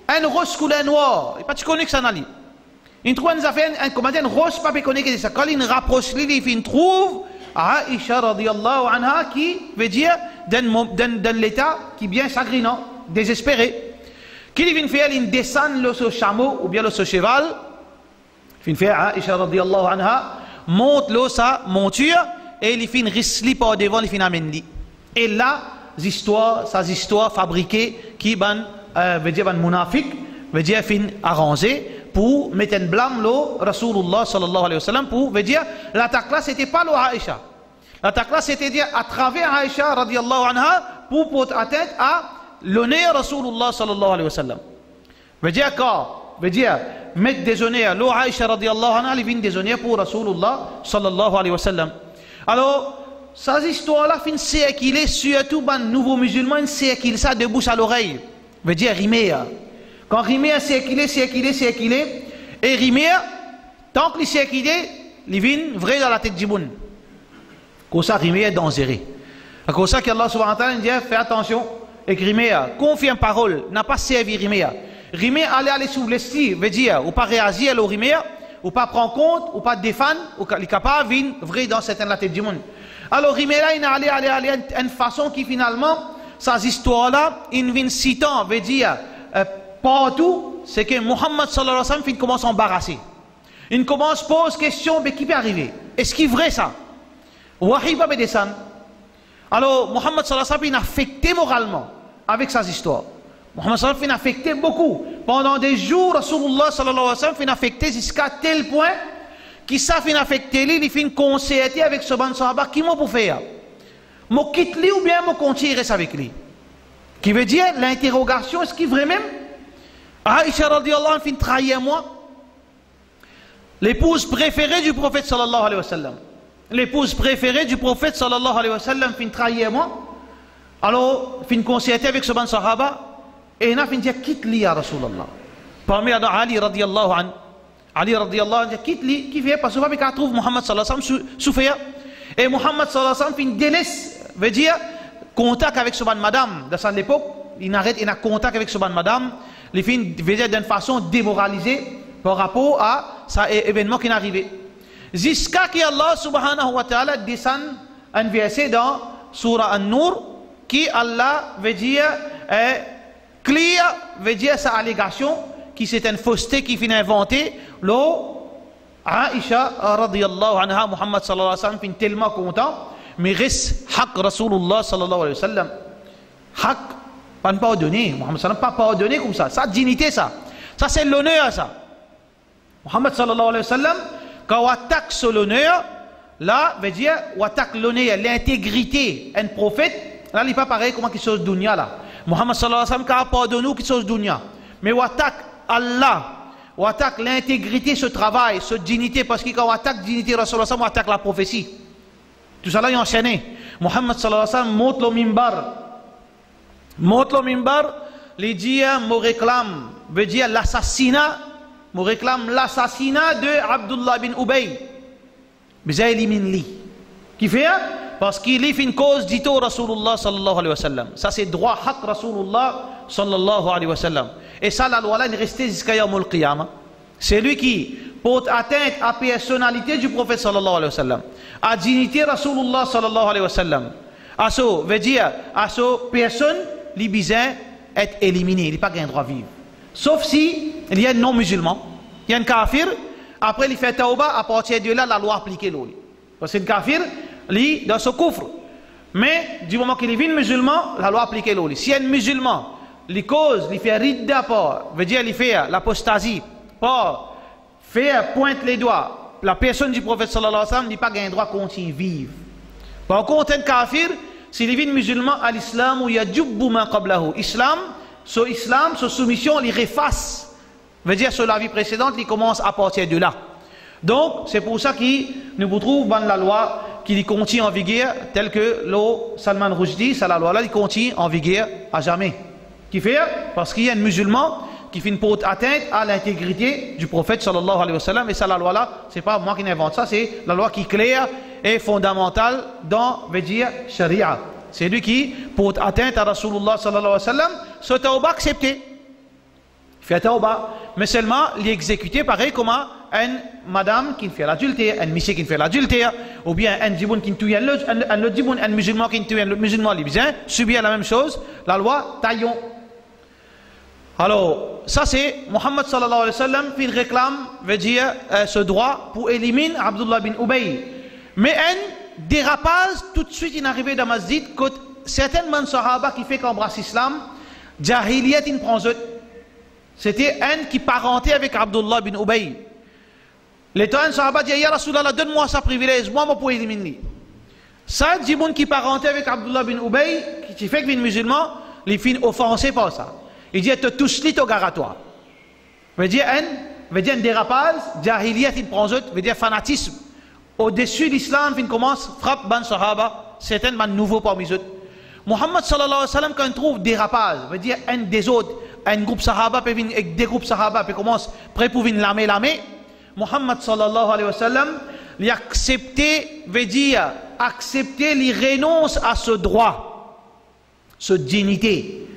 un rose couleur noir, il pas tu connais que ça n'a pas. Il trouve un rose pas connu que ça. Quand il rapproche, il trouve Aisha radiyallahu anha qui veut dire dans l'état qui est bien chagrinant, désespéré. Qu'il vient faire, il descend le chameau ou bien le cheval. Il vient faire, Aisha radiyallahu anha, monte le sa monture et il vient risli par devant, il vient amener. Et là, ces histoires fabriquées qui veut dire munafik, veut dire fin arrangé pour mettre un blâme le Rasulullah sallallahu alayhi wa sallam pour veut dire l'attaque là c'était pas le Aisha. L'attaque là c'était dire à travers Aisha radiyallahu anha pour porter atteinte à l'honneur Rasulullah sallallahu alayhi wa sallam. Veut dire quoi? Veut dire mettre des honneurs. L'eau Aisha radiyallahu anha, elle vient des honneurs pour Rasulullah sallallahu alayhi wa sallam. Alors, ces histoires-là, fin circuler, surtout les nouveaux musulmans, ils circulent ça de bouche à l'oreille. Veut dire rimer. Quand rimer a circulé, et rimer, tant que les circulé, ils viennent vrai dans la tête du monde. Comme ça, rimer est dangereux. C'est comme ça qu'Allah subhanahu wa ta'ala dit, fais attention. Et Riméa, confie parole, n'a pas servi Riméa. Riméa aller sous l'esprit, veut dire, ou pas réagir au Riméa, ou pas prendre compte, ou pas défendre, ou les capables viennent vrai dans certaines la tête du monde. Alors Riméa, il a allé une façon qui finalement ces histoires-là, ils viennent citant, veut dire, partout, c'est que Muhammad sallallahu alayhi wa sallam, il commence à embarrasser. Il commence à poser question, mais qui peut arriver? Est-ce qu'il est vrai ça? Wahi va descendre. Alors, Muhammad sallallahu alayhi wa sallam, il a affecté moralement avec ces histoires. Muhammad sallallahu alayhi wa sallam, il a affecté beaucoup. Pendant des jours, Rasulullah sallallahu alayhi wa sallam, il a affecté jusqu'à tel point qu'il s'est affecté, il fait une concerté avec ce ban sahaba, qui m'a pour faire? Moi quitte lui ou bien moi continue reste avec lui? Qui veut dire l'interrogation, est-ce qu'il est vrai même? Aïcha radiyallahu anha fin trahir moi, l'épouse préférée du prophète sallallahu alayhi wa sallam. L'épouse préférée du prophète sallallahu alayhi wa sallam fin trahir moi. Alors, fin concerté avec ce ban sahaba, et il a fin dire quitte lui à Rasulallah. Parmi Ali radiyallahu anhu. Ali radiyallahu anhu quitte lui, qui fait parce qu'il trouve Muhammad sallallahu alayhi wa sallam souffert. Et Muhammad sallallahu alayhi wa sallam délaisse, veut dire, contact avec ce ban madame de cette époque. Il arrête, il a contact avec ce ban madame. Il fait, veut dire, d'une façon démoralisée par rapport à cet événement qui est arrivé. Jusqu'à ce Allah subhanahu wa ta'ala descend un verset dans Surah An-Nur qui Allah veut dire clear, veut dire sa allégation qui c'est une fausseté qui finit inventée. Aïcha radiyallahu anha, Muhammad sallallahu alayhi wa sallam, fin tellement content, mais reste haq Rasulullah sallallahu alayhi wa sallam. Haq, pas ne pardonner. Muhammad sallallahu pas pardonner comme ça. Ça, dignité, ça. Ça, c'est l'honneur, ça. Muhammad sallallahu alayhi wa sallam, quand on attaque sur l'honneur, là, veut dire, on attaque l'honneur, l'intégrité, un prophète, là, il n'est pas pareil comment qu'il chose dunya, là. Muhammad sallallahu alayhi wa sallam, quand on pardonne nous, qu'il chose dunya. Mais on attaque Allah. On attaque l'intégrité, ce travail, cette dignité, parce que quand on attaque dignité, Rasulullah, on attaque la prophétie. Tout ça là, il est enchaîné. Muhammad sallallahu alayhi wa sallam monte le mimbar. Monte le mimbar, il dit, me réclame, veut dire l'assassinat, me réclame l'assassinat de Abdullah bin Ubay. Mais ça élimine lui. Qui fait? Parce qu'il fait une cause dit au Rasulullah sallallahu alayhi wa sallam. Ça c'est droit haq Rasulullah sallallahu alayhi wa sallam. Et ça, la loi là, il est resté jusqu'à Yawm al-Qiyamah. C'est lui qui porte atteinte à la personnalité du prophète sallallahu alayhi wa sallam, à la dignité Rasulullah sallallahu alayhi wa sallam. À ce, veut dire, à ce personne, les besoin être éliminé, il n'a pas gain droit à vivre. Sauf si il y a un non-musulman, il y a un kafir, après il fait tauba, à partir de là, la loi appliquée l'eau. Parce que le kafir, il dans ce coffre. Mais du moment qu'il est musulman, la loi appliquée l'eau. Si un musulman, les causes, il fait ridda pas, veut dire il fait l'apostasie, pas faire pointe les doigts, la personne du prophète sallallahu alayhi wa sallam n'a pas gain droit à continuer à vivre. Par contre, un kafir, s'il est musulman à l'islam, où il y a djubbu ma qablahu, islam, sa soumission, il efface. Veut dire, sur la vie précédente, il commence à partir de là. Donc, c'est pour ça qu'il nous trouve dans la loi qui continue en vigueur, tel que le Salman Rushdie, ça la loi là, il continue en vigueur à jamais. Qui fait? Parce qu'il y a un musulman qui fait une porte atteinte à l'intégrité du prophète sallallahu alayhi wa sallam, et ça la loi là, c'est pas moi qui invente ça, c'est la loi qui est claire et fondamentale dans, veut dire, Sharia. C'est lui qui porte atteinte à Rasulullah sallallahu alayhi wa sallam, ce tauba accepté. Il fait tauba, mais seulement il est exécuté pareil comme une madame qui fait l'adultère, un monsieur qui fait l'adultère, ou bien un djiboun qui tue un musulman qui tue un musulman libyen, subit la même chose, la loi taillon. Alors, ça c'est Muhammad sallallahu alayhi wa sallam qui réclame, veut dire, ce droit pour éliminer Abdullah bin Ubay. Mais un dérapage, tout de suite il est arrivé dans Masjid, que certains man sahaba qui fait qu'embrasse l'islam, Jahiliyat in prend. C'était un qui parentait avec Abdullah bin Ubay. L'état un sahaba dit, Ya Rasulallah, donne-moi sa privilège, moi je peux éliminer. Ça, Djiboun qui parentait avec Abdullah bin Ubay, qui fait que les musulmans, les fins offensés par ça. Il dit, te touche li to garatoire. Veut dire un dérapage, Jahiliyat in prend, veut dire fanatisme. Au-dessus de l'islam, il commence, frappe ban sahaba, certains ban nouveaux parmi eux. Muhammad sallallahu alayhi wa sallam, quand il trouve dérapage, veut dire un des autres, un groupe sahaba, puis des groupes sahaba, puis commence, prêt pour venir l'armée. Muhammad sallallahu alayhi wa sallam, il a accepté, veut dire, accepter, il renonce à ce droit, ce dignité,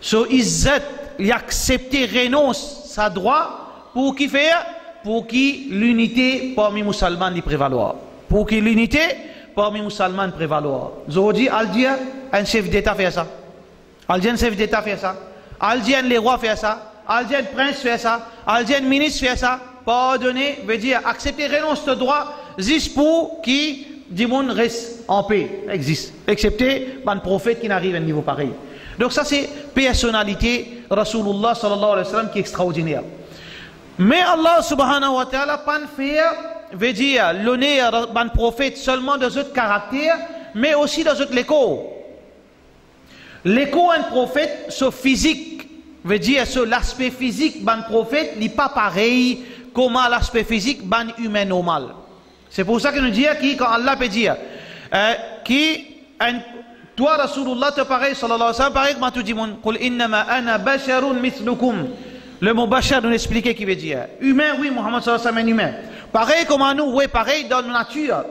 ce izzat, il a accepté, renonce sa droit, pour qui faire? Pour qui l'unité parmi les musulmans y prévaloir. Pour qui l'unité parmi les musulmans prévaloir. Aujourd'hui, al dire, un chef d'État fait ça. Aldien chef d'État fait ça. Aldien les rois fait ça. Aldien prince fait ça. Aldien ministre fait ça. Pardonner veut dire accepter, renoncer ce droit juste pour qui du monde reste en paix. Existe. Excepté un prophète qui n'arrive à un niveau pareil. Donc ça c'est personnalité Rasulullah sallallahu alayhi wa sallam qui est extraordinaire. Mais Allah subhanahu wa ta'ala pas faire veut dire l'honneur d'un prophète seulement dans notre caractère, mais aussi dans notre l'écho. L'écho d'un prophète, ce physique, veut dire sur l'aspect physique d'un prophète n'est pas pareil comme l'aspect physique d'un humain normal. C'est pour ça que nous disons que quand Allah peut dire toi Rasulullah te pareil sallallahu alayhi wa sallam pareil comme tout le monde qul innama ana basharun mithlukum. Le mot bashar nous explique qui veut dire humain, oui, Muhammad sallallahu alayhi wa sallam est humain. Pareil comme à nous, oui, pareil dans la nature.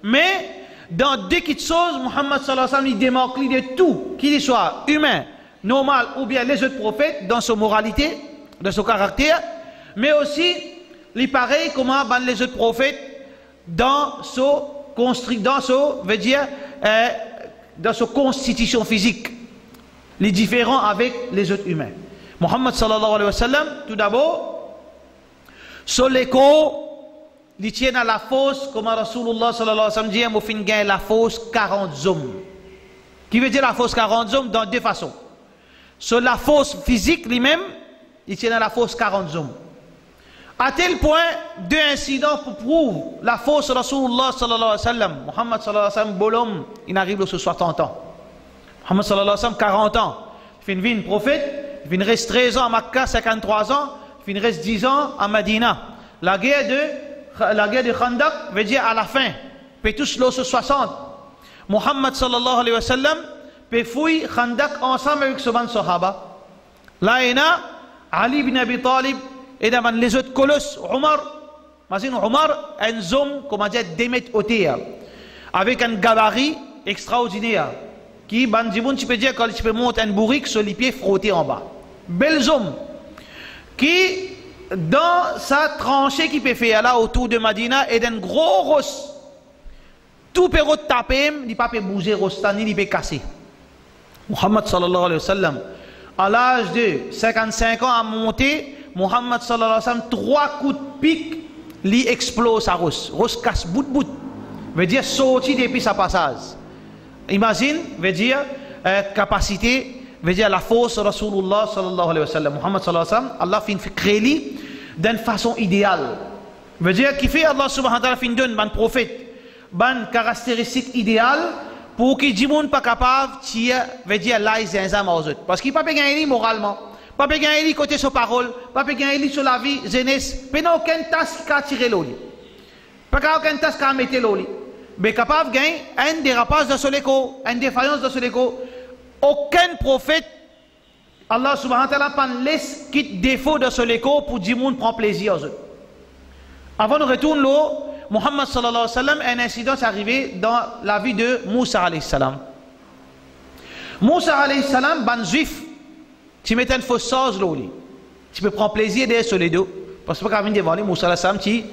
Mais dans deux petites choses, Muhammad sallallahu alayhi wa sallam il démarque de tout, qu'il soit humain, normal ou bien les autres prophètes dans sa moralité, dans son caractère, mais aussi il pareil comme les autres prophètes dans dans sa constitution physique, les différents avec les autres humains. Muhammad sallallahu alayhi wa sallam, tout d'abord, sur l'écho, il tient à la fosse, comme Rasulullah sallallahu alayhi wa sallam dit, il fin gagne la fosse 40 hommes. Qui veut dire la fosse 40 hommes dans deux façons. Sur la fosse physique lui-même, il tient à la fosse 40 hommes. À tel point, deux incidents pour prouver la fosse Rasulullah sallallahu alayhi wa sallam. Muhammad sallallahu alayhi wa sallam, bolom, il arrive sur 60 ans. Muhammad sallallahu alayhi wa sallam, 40 ans. Il fait une prophète. Il reste 13 ans à Makkah, 53 ans. Il reste 10 ans à Medina. La guerre de Khandaq veut dire à la fin. Peut tous l'eau sur 60. Muhammad sallallahu alayhi wa sallam peut fouiller Khandaq ensemble avec ce ban Sahaba. Là, il y a Ali ibn Abi Talib et les autres colosses. Omar, un homme, comment dire, 2 mètres hauteur. Avec un gabarit extraordinaire. Qui, tu peux dire, quand tu peux monter un bourrique sur les pieds frottés en bas. Bels hommes. Qui, dans sa tranchée qui peut faire là autour de Medina, est d'un gros rosse. Tout peut taper, il ne peut pas bouger, il ne peut casser. Muhammad sallallahu alayhi wa sallam, à l'âge de 55 ans à monter, Muhammad sallallahu alayhi wa sallam, 3 coups de pique, il explose sa rosse. Rosse casse bout de bout. Veut dire sortir depuis sa passage. Imagine, veut dire capacité, veut dire la force Rasulullah sallallahu alayhi wa sallam. Muhammad sallallahu alayhi wa sallam, Allah fin créé lui d'une façon idéale. Veut dire qu'il fait Allah subhanahu wa ta'ala fin donne un prophète, une caractéristique idéale pour qu'il ne soit pas capable de veut dire là ils aux autres. Parce qu'il ne peut pas gagner moralement, pas gagner côté sur parole, pas gagner sur la vie jeunesse, mais n'a aucune tâche qui a tiré l'eau. Pas aucune tâche qui a mis l'eau. Mais capable de gagner un dérapage de son écho, une défaillance de son écho. Aucun prophète, Allah subhanahu wa ta'ala, ne laisse quitte défaut de son écho pour dire monde prend plaisir aux autres. Avant de retourner là, Muhammad sallallahu alayhi wa sallam, un incident est arrivé dans la vie de Moussa alayhi salam. Moussa alayhi salam, ban juif, tu mets une fausse sauce là, tu peux prendre plaisir derrière sur les deux. Parce que quand tu devant lui, Moussa alayhi salam, tu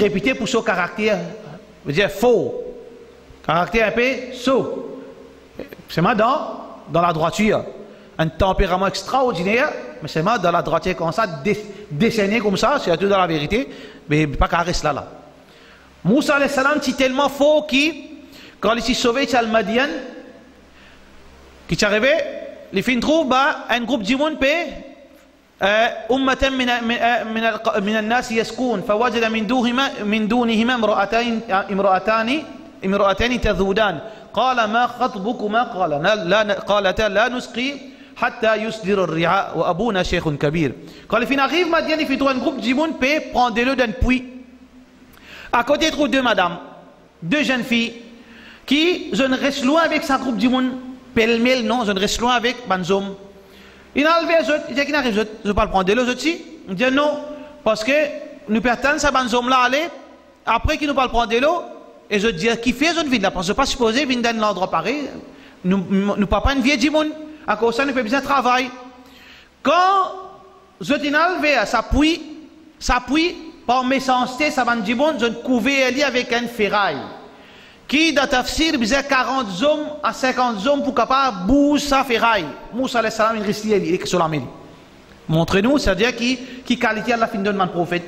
répétais pour son caractère. Veut dire faux, caractère un peu saut. C'est mal dans la droiture, un tempérament extraordinaire, mais c'est mal dans la droiture comme ça, déchaîné comme ça, c'est tout dans la vérité, mais pas qu'à rester là. Moussa alayhi salam, c'est tellement faux qui, quand il s'est sauvé de Madian, qui est arrivé, il fait un groupe du monde أمة من الناس يسكون فوجد من دونهما امرأتان تذودان قال ما خطبكما قالتا لا نسقي حتى يصدر الرعاء وأبونا شيخ كبير. Quand il arrive Madian, il fait un groupe du monde peut prendre de l'eau d'un puits. À côté de deux madames, deux jeunes filles qui je ne reste loin avec sa groupe du monde pêle-mêle, non, je ne reste loin avec Banzom. Il a enlevé les autres, il dit qu'il arrive, je ne vais pas le prendre de l'eau aussi. Il dit non, parce que nous pertenons à ce Banzom là, aller, après qu'il nous parle prendre de l'eau, et je dis qui fait une vie là, parce que je ne pas supposer venir dans l'endroit pareil, nous pas une vie du monde, à cause de ça, nous faisons besoin de travail. Quand je dis enlevé, s'appuie par méchanceté, ça va dire bon, je ne couvais avec une ferraille. qui dans tafsir disait 40 hommes à 50 hommes pour capable bouger sa ferraille. Moussa alayhi salam il reste sur la mine. Montrez-nous, c'est-à-dire qui qualité Allah fin donne man prophète.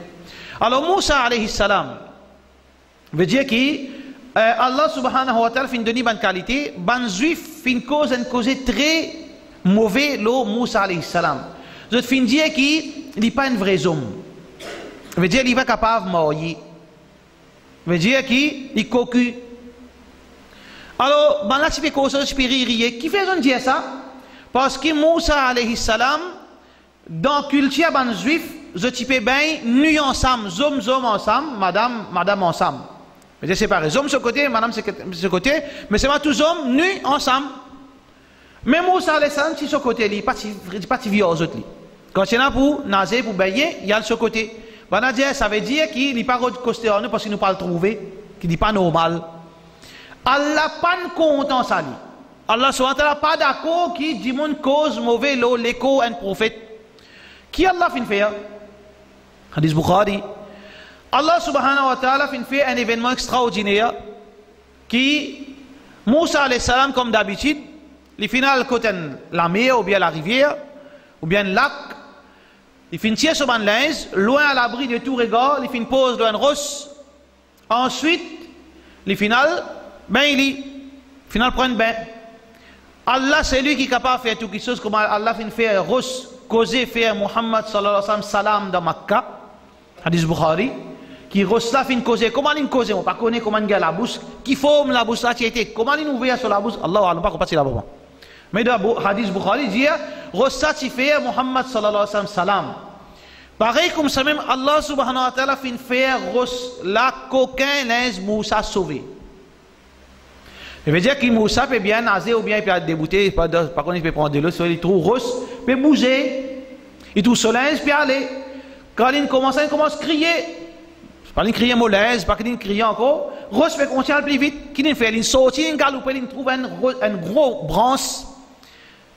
Alors Moussa alayhi salam veut dire qui Allah subhanahu wa ta'ala fin donne bonne qualité, ban juif fin cause une cause très mauvais lo Moussa alayhi salam. Je fin dire qui n'est pas un vrai homme. Veut dire il va capable mourir. Veut dire qui il cocu. Alors, ben là, tu fais cause spirituelle. Qui fait dire ça? Parce que Moussa alayhi salam, dans la culture ban juif, je type bien, nu ensemble, zom ensemble, madame ensemble. Mais c'est pareil, zom ce côté, madame ce côté, mais c'est pas tous hommes nus ensemble. Mais Moussa alayhi salam, si ce côté, il n'est pas si vieux aux autres. Quand il y en a pour nager, pour baigner, il y a ce côté. Ben, ça veut dire qu'il n'est pas recosté en nous parce qu'il ne peut pas le trouver, qu'il n'est pas normal. Allah pas content ça lui. Allah subhanahu wa ta'ala pas d'accord qui dit mon cause mauvais l'écho un prophète. Qui Allah fin faire? Hadith Bukhari. Allah subhanahu wa ta'ala fin fait un événement extraordinaire qui Moussa alayhi salam comme d'habitude, les final côté la mer ou bien la rivière ou bien le lac, il fin tirer sur ban linge loin à l'abri de tout regard, il fin pose loin rosse. Ensuite, les final ben il final prend bain. Allah c'est lui qui est capable de faire toutes les choses comme Allah fin faire rose causer faire Muhammad sallallahu alayhi wa sallam salam dans Makkah. Hadith Bukhari qui rose là fin causer comment il cause on pas connaît comment il la bouche qui forme la bouche là qui était comment il ouvert sur la bouche Allah Allah pas passer là-bas. Mais dans Hadith Bukhari dit rose ça qui fait Muhammad sallallahu alayhi wa sallam salam. Pareil comme ça même Allah subhanahu wa ta'ala fin faire rose là qu'aucun linge Moussa sauvé. Ça veut dire que Moussa peut bien nager ou bien il peut débouter, par contre il peut prendre de l'eau, il trouve rose, il peut bouger, il trouve soleil, il peut aller. Quand il commence à crier, pas qu'il crie molaise, pas qu'il crie encore, rose peut continuer plus vite, qu'il fait, il saute, il galope, il trouve un gros branche,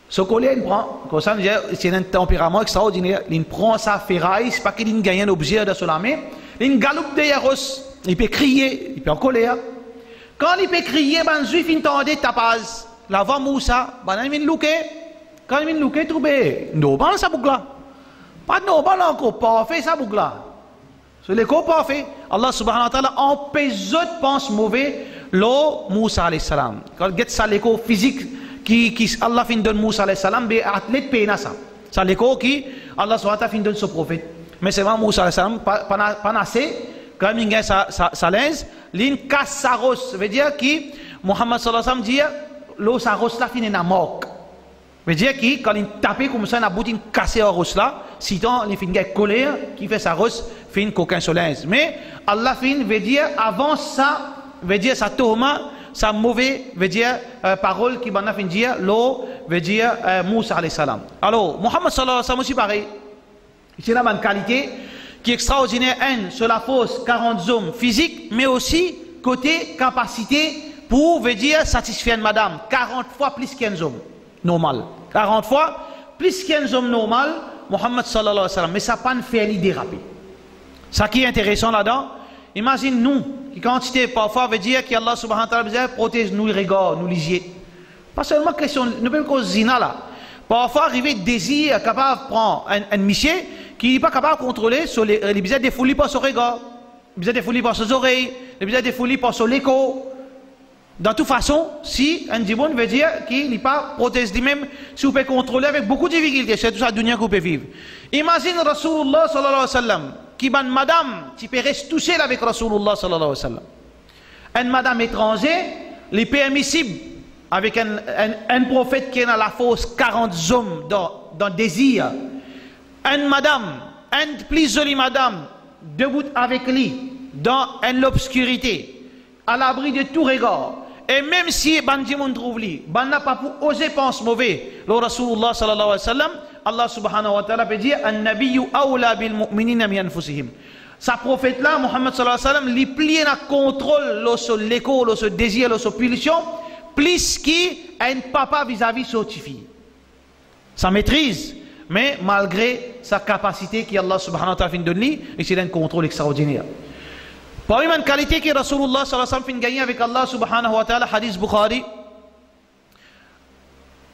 ce collier il prend, comme ça c'est un tempérament extraordinaire, il prend sa ferraille, c'est pas qu'il gagne un objet de la main, il galope derrière rose, il peut crier, il peut en colère. Quand il peut crier, ben juif il entendait tapaz. La voix Moussa, ben il louke. Quand il louke, trouve normal ça boucle là. Pas normal encore, parfait ça boucle là. C'est le corps parfait. Allah subhanahu wa ta'ala empêche d'autres pense mauvais l'eau Moussa alayhi salam. Quand get ça l'écho physique qui Allah fin donne Moussa alayhi salam, be athlète pena ça. Ça l'écho qui Allah subhanahu wa ta'ala fin donne ce prophète. Mais c'est vraiment Moussa alayhi salam pas assez. Quand il gagne sa linge, il casse sa rosse. Ça veut dire que Muhammad sallallahu alayhi wa sallam dit l'eau sa rosse là finit na moque. Ça veut dire que quand il tape comme ça, il a bouti casser la rosse là, si tant il finit colère qui fait sa rosse, fin qu'aucun sur linge. Mais Allah fin veut dire avant ça, veut dire sa tourma, sa mauvaise veut dire parole qui va fin dire l'eau veut dire Moussa alayhi salam. Alors Muhammad sallallahu alayhi wa sallam aussi pareil. C'est la bonne qualité. Qui est extraordinaire, sur la force 40 hommes physiques, mais aussi côté capacité pour veut dire satisfaire une madame 40 fois plus qu'un homme normal. 40 fois plus qu'un homme normal, Muhammad sallallahu alayhi wa sallam. Mais ça n'a pas fait lui déraper. Ça qui est intéressant là-dedans, imagine nous, qui quantité parfois veut dire qu'Allah subhanahu wa ta'ala protège nous les regards, nous les yeux. Pas seulement question, nous pouvons cause zina là. Parfois arriver désir capable de prendre un monsieur qui n'est pas capable de contrôler sur les bisettes des fouilles par son regard, les bisettes des fouilles par ses oreilles, les bisettes des fouilles par son écho. De toute façon, si un djibon veut dire qu'il n'est pas protégé lui-même, si vous pouvez contrôler avec beaucoup de difficultés, c'est tout ça dunya que vous pouvez vivre. Imagine Rasulullah sallallahu alayhi wa sallam, qui ban madame, qui peut rester touché avec Rasulullah sallallahu alayhi wa sallam. Une madame étrangère, les permissible avec un prophète qui est dans la fosse 40 hommes dans désir. Une madame, une plus jolie madame, debout avec lui, dans l'obscurité, à l'abri de tout regard. Et même si Bandimon trouve lui, ban n'a pas pour oser penser mauvais, le Rasulullah sallallahu alayhi wa sallam, Allah subhanahu wa ta'ala peut dire, An-nabiyyu awla bil mu'minina min anfusihim. Sa prophète là, Muhammad sallallahu alayhi wa sallam, lui plie dans contrôle, sur l'écho, sur désir, sur pulsion, plus qu'un papa vis-à-vis de sa fille. Sa maîtrise. Mais malgré sa capacité qu'Allah subhanahu wa ta'ala donne lui, et c'est un contrôle extraordinaire. Parmi les qualités que Rasulullah sallallahu alayhi wa sallam fait gagner avec Allah subhanahu wa ta'ala, hadith Bukhari,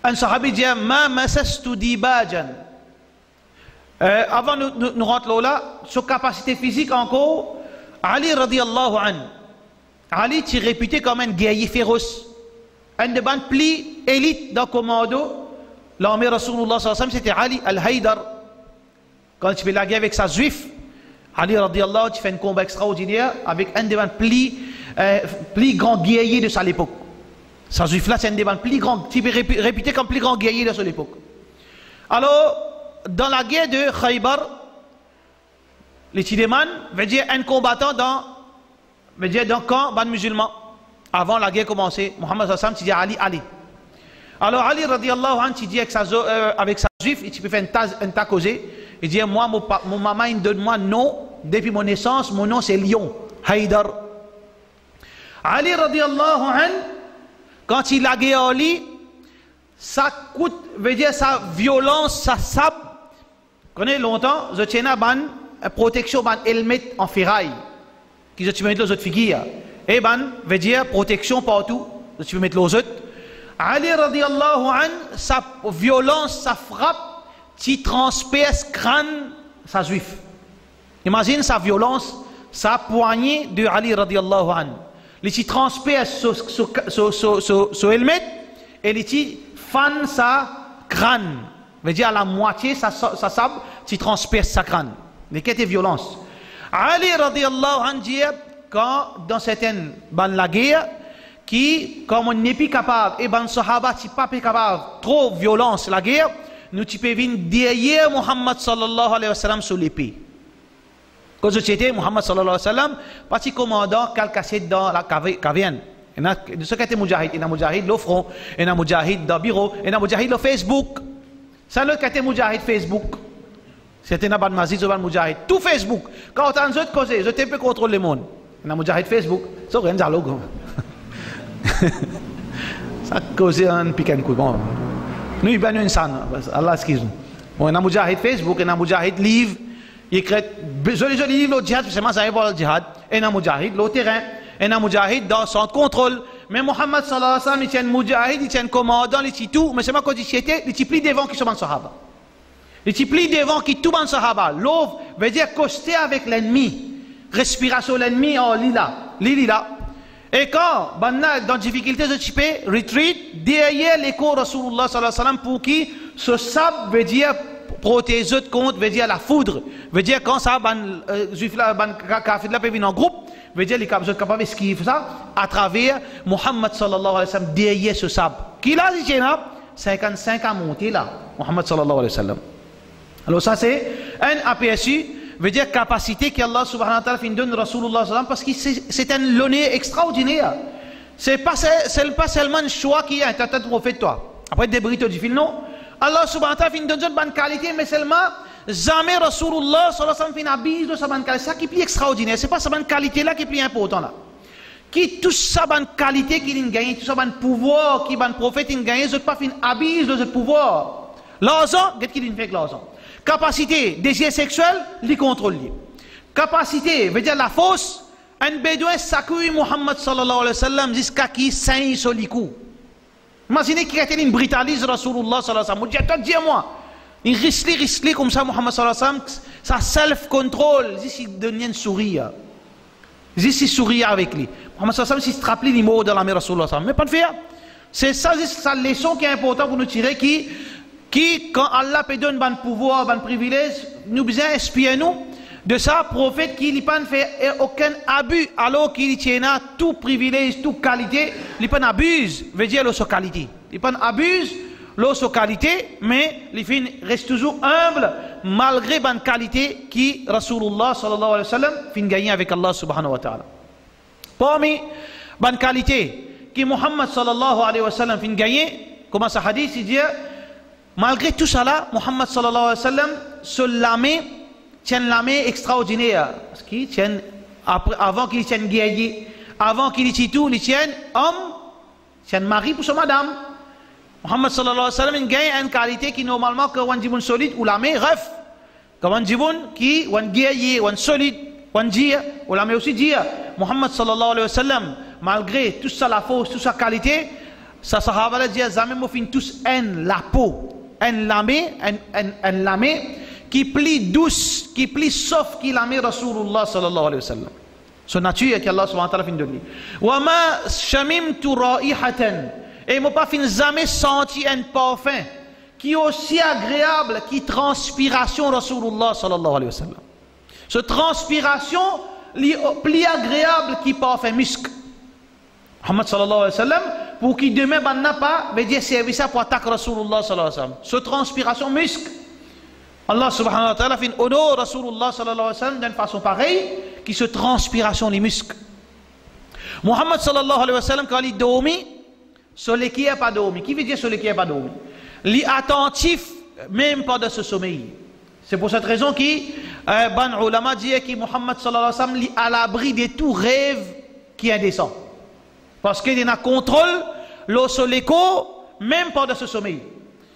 un sahabi dit ma masastu dibajan. Avant nous rentrons là, sur capacité physique encore, Ali radiallahu an. Ali est réputé comme un guerrier féroce. Un des bandes plus élites dans le commando, l'armée Rasulullah sallallahu alayhi wa sallam, c'était Ali al-Haydar. Quand il fait la guerre avec sa juif, Ali radiallahu, tu fais un combat extraordinaire avec un des bandes plus grands guerriers de sa époque. Sa juif là, c'est un des bandes plus grands, qui est réputé comme plus grand guerrier de son époque. Alors, dans la guerre de Khaybar, les Tidéman veut dire un combattant dans le camp ban musulman. Avant la guerre commençait, Muhammad sallallahu alayhi wa sallam, dit Ali. Alors Ali radiallahu anhu, il dit avec sa juif, il peut faire un tas causé. Il dit moi, mon maman, il donne moi nom, depuis mon naissance, mon nom c'est Lion, Haydar. Ali radiallahu anhu, quand il a guerre Ali, ça coûte, veut dire sa violence, sa sabre. Vous connaissez longtemps, je tiens à ban protection, ban helmet en ferraille, qui je mettre les autres figures. Et ban veut dire protection partout, je peux mettre les autres. Ali radiallahu an, sa violence, sa frappe, qui transperce crâne sa juif. Imagine sa violence, sa poignée de Ali radiallahu an. Il qui transperce ce helmet et il qui fan sa crâne. Veut dire à la moitié sa sabre qui transperce sa crâne. Mais quelle est violence? Ali radiallahu anhu dit quand dans certaines bandes la guerre qui comme on n'est plus capable et ban sahaba qui pas capable trop violence la guerre nous tu peux venir derrière Muhammad sallallahu alayhi wa sallam sur l'épée. Quand c'était Muhammad sallallahu alayhi wa sallam parti commandant calcassé dans la caverne. Il y a de ce qui était mujahid, il y a mujahid le front, il y a mujahid dans le bureau, il y a mujahid le Facebook. Ça l'autre qui était mujahid Facebook. C'était un mazid sur mujahid. Tout Facebook. Quand on a un autre causé, je peux contrôler le monde. Il y a mujahid Facebook. Ça rien dialogue. Ça cause un piquant coup. Bon. Nous il y a une scène. Allah excuse-nous. Bon, il y a mujahid Facebook, il y a mujahid livre. Il écrit joli livre le djihad, c'est moi ça va le djihad. Il y a mujahid le terrain. Il y a mujahid dans son contrôle. Mais Muhammad sallallahu alayhi wa sallam, il tient mujahid, il tient commandant, il tient tout, mais c'est moi quand il était, il tient plus devant qui sont dans sahaba. Il tient plus devant qui tout dans sahaba. L'ouvre veut dire coster avec l'ennemi. Respiration l'ennemi en lila. Et quand, dans difficulté, je type retreat, derrière l'écho Rasulullah sallallahu alayhi wa sallam pour qui ce sable veut dire protéger contre, veut dire la foudre. Veut dire quand ça, juif là, kafir là peut venir en groupe, veut dire les capables d'esquiver ça à travers Muhammad sallallahu alayhi wa sallam derrière ce sable. Qui l'a dit là 55 ans monté là, Muhammad sallallahu alayhi wa sallam. Alors ça c'est un aperçu, veut dire capacité qu'Allah subhanahu wa ta'ala donne Rasulullah sallallahu alayhi wa sallam parce que c'est un honneur extraordinaire. C'est pas seulement un choix qui est un tata de prophète toi. Après des brites du fil non. Allah subhanahu wa ta'ala donne une bonne qualité mais seulement jamais Rasulullah sallallahu alayhi wa sallam fait une abuse de sa bonne qualité. Ça qui est plus extraordinaire, c'est pas sa bonne qualité là qui est plus important là. Qui tout sa bonne qualité qui a gagné, tout sa bonne pouvoir qui ban prophète a gagné, je pas fait une abuse de ce pouvoir. L'argent, qu'est-ce qu'il fait avec l'argent? Capacité, désir sexuel, lui contrôle. Capacité, veut dire la force, un bédouin s'accueille Muhammad sallallahu alayhi wa sallam jusqu'à qui saigne sur les coups. Imaginez qu'il a été une brutalise Rasulullah sallallahu alayhi wa sallam. Toi, dis-moi, il risque comme ça Muhammad sallallahu alayhi wa sallam, sa self-control, ici il donne un sourire. Ici il sourit avec lui. Muhammad sallallahu alayhi wa sallam, s'il se rappelle les mots de la mère Rasulullah sallallahu alayhi wa sallam. Mais pas de faire. C'est ça, c'est sa leçon qui est importante pour nous tirer qui, quand Allah peut donner un pouvoir, un privilège, nous besoin espier nous de ça, prophète qui n'a pas fait aucun abus, alors qu'il tient tout privilège, toute qualité, il n'a pas abuse, veut dire l'autre qualité. Il n'a pas abuse, l'autre qualité, mais il reste toujours humble, malgré la qualité qui Rasulullah sallallahu alayhi wa sallam fin gagner avec Allah subhanahu wa ta'ala. Parmi la qualité qui Muhammad sallallahu alayhi wa sallam fin gagner, comme ce hadith, il dit, malgré tout cela, Muhammad sallallahu alayhi wa sallam se lame, tient lame extraordinaire. Parce qu'il tient, avant qu'il tienne guerrier, avant qu'il tient tout, il tient homme, tient mari pour son madame. Muhammad sallallahu alayhi wa sallam il gagne une qualité qui normalement que on dit solide ou lame ref. Quand on dit qui on guerrier, on solide, on dit, ou lame aussi dire. Muhammad sallallahu alayhi wa sallam, malgré tout ça la force, toute sa qualité, ça sahaba dit jamais mo fin tous la peau, en lamé qui plie douce, qui plie sauf qui lamé Rasulullah sallallahu alayhi wa sallam. Son nature que Allah subhanahu wa ta'ala fin donner. Wa ma shamimtu raihatan, et mo pas fin jamais senti un parfum qui est aussi agréable qui transpiration Rasulullah sallallahu alayhi wa sallam. Ce transpiration plus agréable qui parfum musc. Muhammad sallallahu alayhi wa sallam, pour qui demain n'a pas, veut dire service pour attaquer Rasulullah sallallahu alayhi wa sallam. Ce transpiration musc. Allah subhanahu wa ta'ala fait honor Rasulullah sallallahu alayhi wa sallam d'une façon pareille qui se transpiration les muscles. Muhammad sallallahu alayhi wa sallam quand il dormit, celui qui n'a pas dormi. Qui veut dire celui qui n'a pas dormi? Il est attentif même pendant ce sommeil. C'est pour cette raison que ban ulama dit que Muhammad sallallahu alayhi wa sallam est à l'abri de tout rêve qui est indécent. Parce qu'il y a un contrôle le soleco même pendant ce sommeil.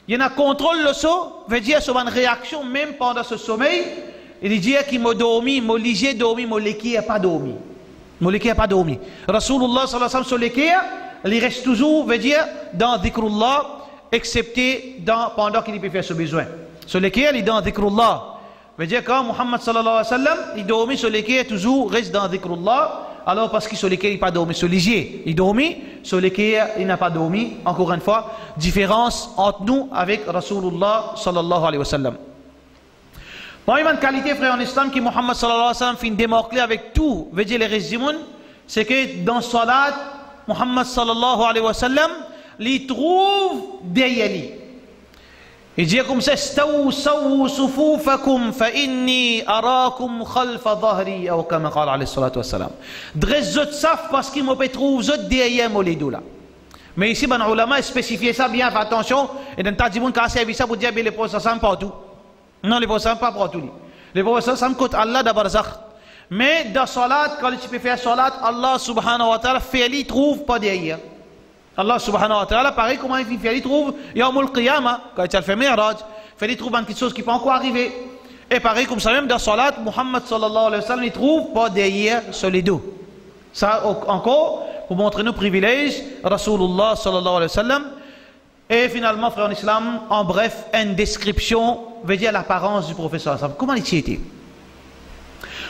Il y a un contrôle le so, veut dire sur une réaction même pendant ce sommeil. Il dit qu'il m'a dormi, m'a ligé dormi, m'a léqué n'a pas dormi. M'a léqué n'a pas dormi. Rasulullah sallallahu alayhi wa sallam sur léqué, il reste toujours, veut dire, dans dhikrullah, excepté pendant qu'il peut faire ce besoin. Sur lesquels il est dans dhikrullah. Veut dire quand Muhammad sallallahu alayhi wa sallam, il dormit sur lesquels toujours reste dans dhikrullah, alors parce que sur lesquels il n'a pas dormi, sur léger, il dormit, sur lesquels il n'a pas dormi, encore une fois, différence entre nous avec Rasulullah sallallahu alayhi wa sallam. Parmi les qualités, frère en islam, qui Muhammad sallallahu alayhi wa sallam finit démorcler avec tout, veut dire les résumons, c'est que dans salat, Muhammad sallallahu alayhi wa sallam, il trouve derrière lui. Il dit comme ça, stawu sawu sufufakum fa inni arakum khalfa dhahri ou comme قال عليه الصلاة والسلام. Dresse zot saf parce qu'il me peut trouver zot derrière moi les deux là. Mais ici ben ulama spécifier ça bien, fais attention et dans ta dit mon cas c'est ça pour dire les prophètes ça partout. Non les prophètes pas partout. Les prophètes ça me coûte Allah de barzakh. Mais dans salat quand tu peux faire salat, Allah subhanahu wa ta'ala fait lui trouve pas derrière. Allah subhanahu wa ta'ala, pareil comment il fait, il trouve Yawmul Qiyamah, quand il fait Mi'raj, il trouve une petite chose qui peut encore arriver. Et pareil comme ça même dans Salat, Muhammad sallallahu alayhi wa sallam, il trouve pas derrière sur les deux. Ça encore, pour montrer nos privilèges, Rasulullah sallallahu alayhi wa sallam. Et finalement, frère en islam, en bref, une description, veut dire l'apparence du prophète sallallahu alayhi wa sallam. Comment il y était?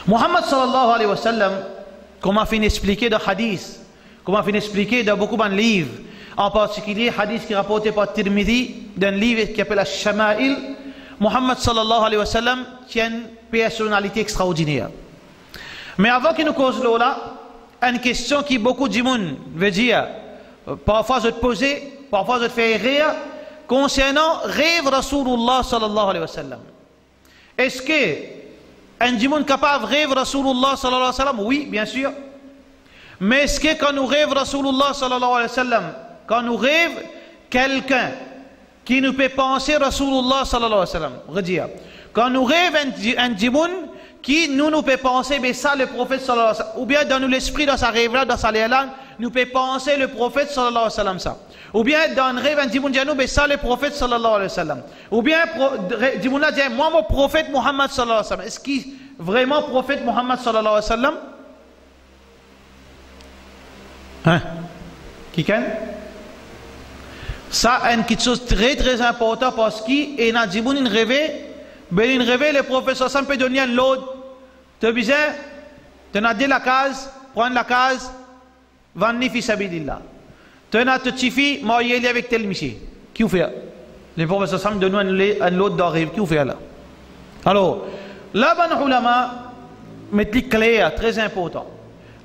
Muhammad sallallahu alayhi wa sallam, comment il expliqué dans hadith, comment il expliqué dans beaucoup de livres, en particulier hadith qui est rapporté par Tirmidhi, d'un livre qui s'appelle Al-Shama'il. Muhammad sallallahu alayhi wa sallam tient une personnalité extraordinaire. Mais avant qu'il nous cause là, une question qui beaucoup de monde veut dire, parfois je te poser, parfois je te faire rire, concernant rêve Rasulullah sallallahu alayhi wa sallam. Est-ce que un monde capable de rêve Rasulullah sallallahu alayhi wa sallam? Oui, bien sûr. Mais est-ce que quand nous rêve Rasulullah sallallahu alayhi wa sallam, quand nous rêve quelqu'un qui nous fait penser Rasulullah sallallahu alayhi wa sallam, redire, quand nous rêve un djimoun qui nous fait penser, mais ça le prophète sallallahu alayhi wa sallam, ou bien dans l'esprit, dans sa rêve là, dans sa léa nous fait penser le prophète sallallahu alayhi wa sallam ça. Ou bien dans le rêve un djimoun dit, mais ça le prophète sallallahu alayhi wa sallam. Ou bien djimoun là dit, moi mon prophète Muhammad sallallahu alayhi wa sallam. Est-ce qu'il vraiment prophète Muhammad sallallahu alayhi wa sallam? Hein? Qui can? Ça est une petite chose très très importante parce qu'il y a des gens qui rêvent, mais ils rêvent, le professeur ça peut donner un lot. Tu as besoin, tu as dit la case, prendre la case, vendre fi sabilillah. Tu as te tifi, marier avec tel monsieur. Qui vous fait? Le professeur ça me donne un lot de rêve. Qui vous fait là? Alors, là, les ulama mettent les clés très important.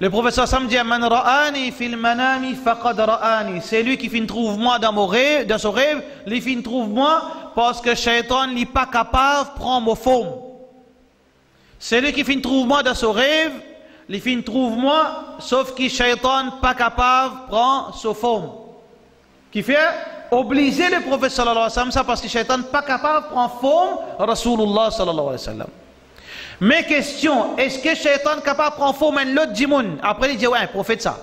Le professeur Sam dit Man ra'ani fil manami faqad ra'ani. C'est lui qui fin trouve moi dans mon rêve, dans son rêve, il fin trouve moi parce que Shaitan n'est pas capable de prendre mon forme. C'est lui qui fin trouve moi dans son rêve, il fin trouve moi, sauf que Shaitan n'est pas capable de prendre son forme. Qui fait obliger le prophète sallallahu alayhi wa sallam ça parce que Shaitan n'est pas capable de prendre forme Rasulullah sallallahu alayhi wa sallam. Mais question, est-ce que Shaitan est capable de prendre forme un autre djimoun? Après il dit ouais, un prophète ça.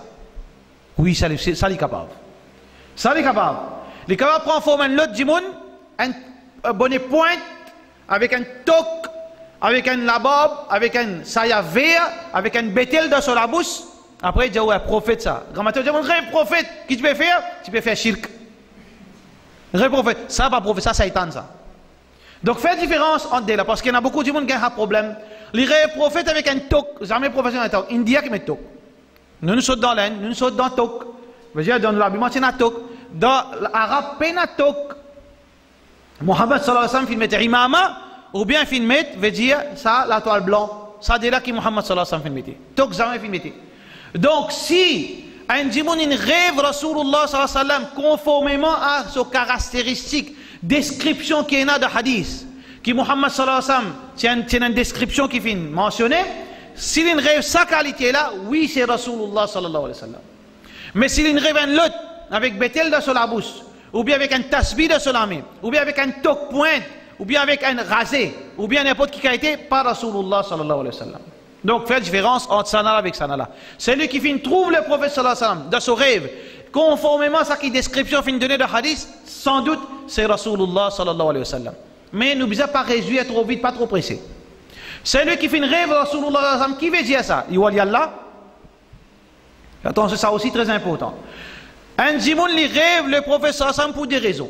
Oui, ça il est capable. Ça il est capable. Il est capable de prendre forme un autre djimoun, un bonnet pointe, avec un toc, avec un labob, avec un saya vert, avec un bétel dans sur la bouche. Après, il dit, ouais, prophète ça. Grammateur dit, rêve prophète, qui tu peux faire? Tu peux faire shirk. Rêve prophète, ça va prophète, ça, Satan, ça. Donc, faire différence entre deux là, parce qu'il y en a beaucoup de monde qui a un problème. Les rêves prophètes avec un tok, jamais professionnel un tok, India qui met tok. Nous nous sommes dans l'Inde, nous nous sommes dans tok. Je veux dire, dans l'habillement, c'est un tok. Dans l'arabe, c'est un tok. Mohammed sallallahu alayhi wa sallam, il met imama, ou bien il met, veut dire, ça, la toile blanche. Ça, c'est là que Mohammed sallallahu alayhi wa sallam, il met. Tok, jamais il met. Donc, si un djimoun il rêve Rasulullah sallallahu alayhi wa sallam conformément à ses caractéristiques, description qui est là de hadith, qui Muhammad sallallahu alayhi wa sallam, c'est une description qui finit mentionnée, s'il rêve sa qualité là, oui c'est Rasulullah sallallahu alayhi wa sallam. Mais s'il rêve un lot, avec Bethel de sur la bouche, ou bien avec un tasbih de sur la main, ou bien avec un toque pointe, ou bien avec un rasé, ou bien n'importe qui a été, pas Rasulullah sallallahu alayhi wa sallam. Donc faire différence entre sana avec sana là. Celui qui finit trouve le prophète sallallahu alayhi wa sallam dans son rêve, conformément à sa description fin donnée de hadith, sans doute c'est Rasulullah sallallahu alayhi wa sallam. Mais n'oubliez pas réduire trop vite, pas trop pressé. Celui qui fait une rêve Rasulullah sallallahu alayhi wa sallam, qui veut dire ça? Iwali Allah. Attention, c'est ça aussi très important. Un djimoun li rêve le prophète sallallahu alayhi wa sallam pour des raisons.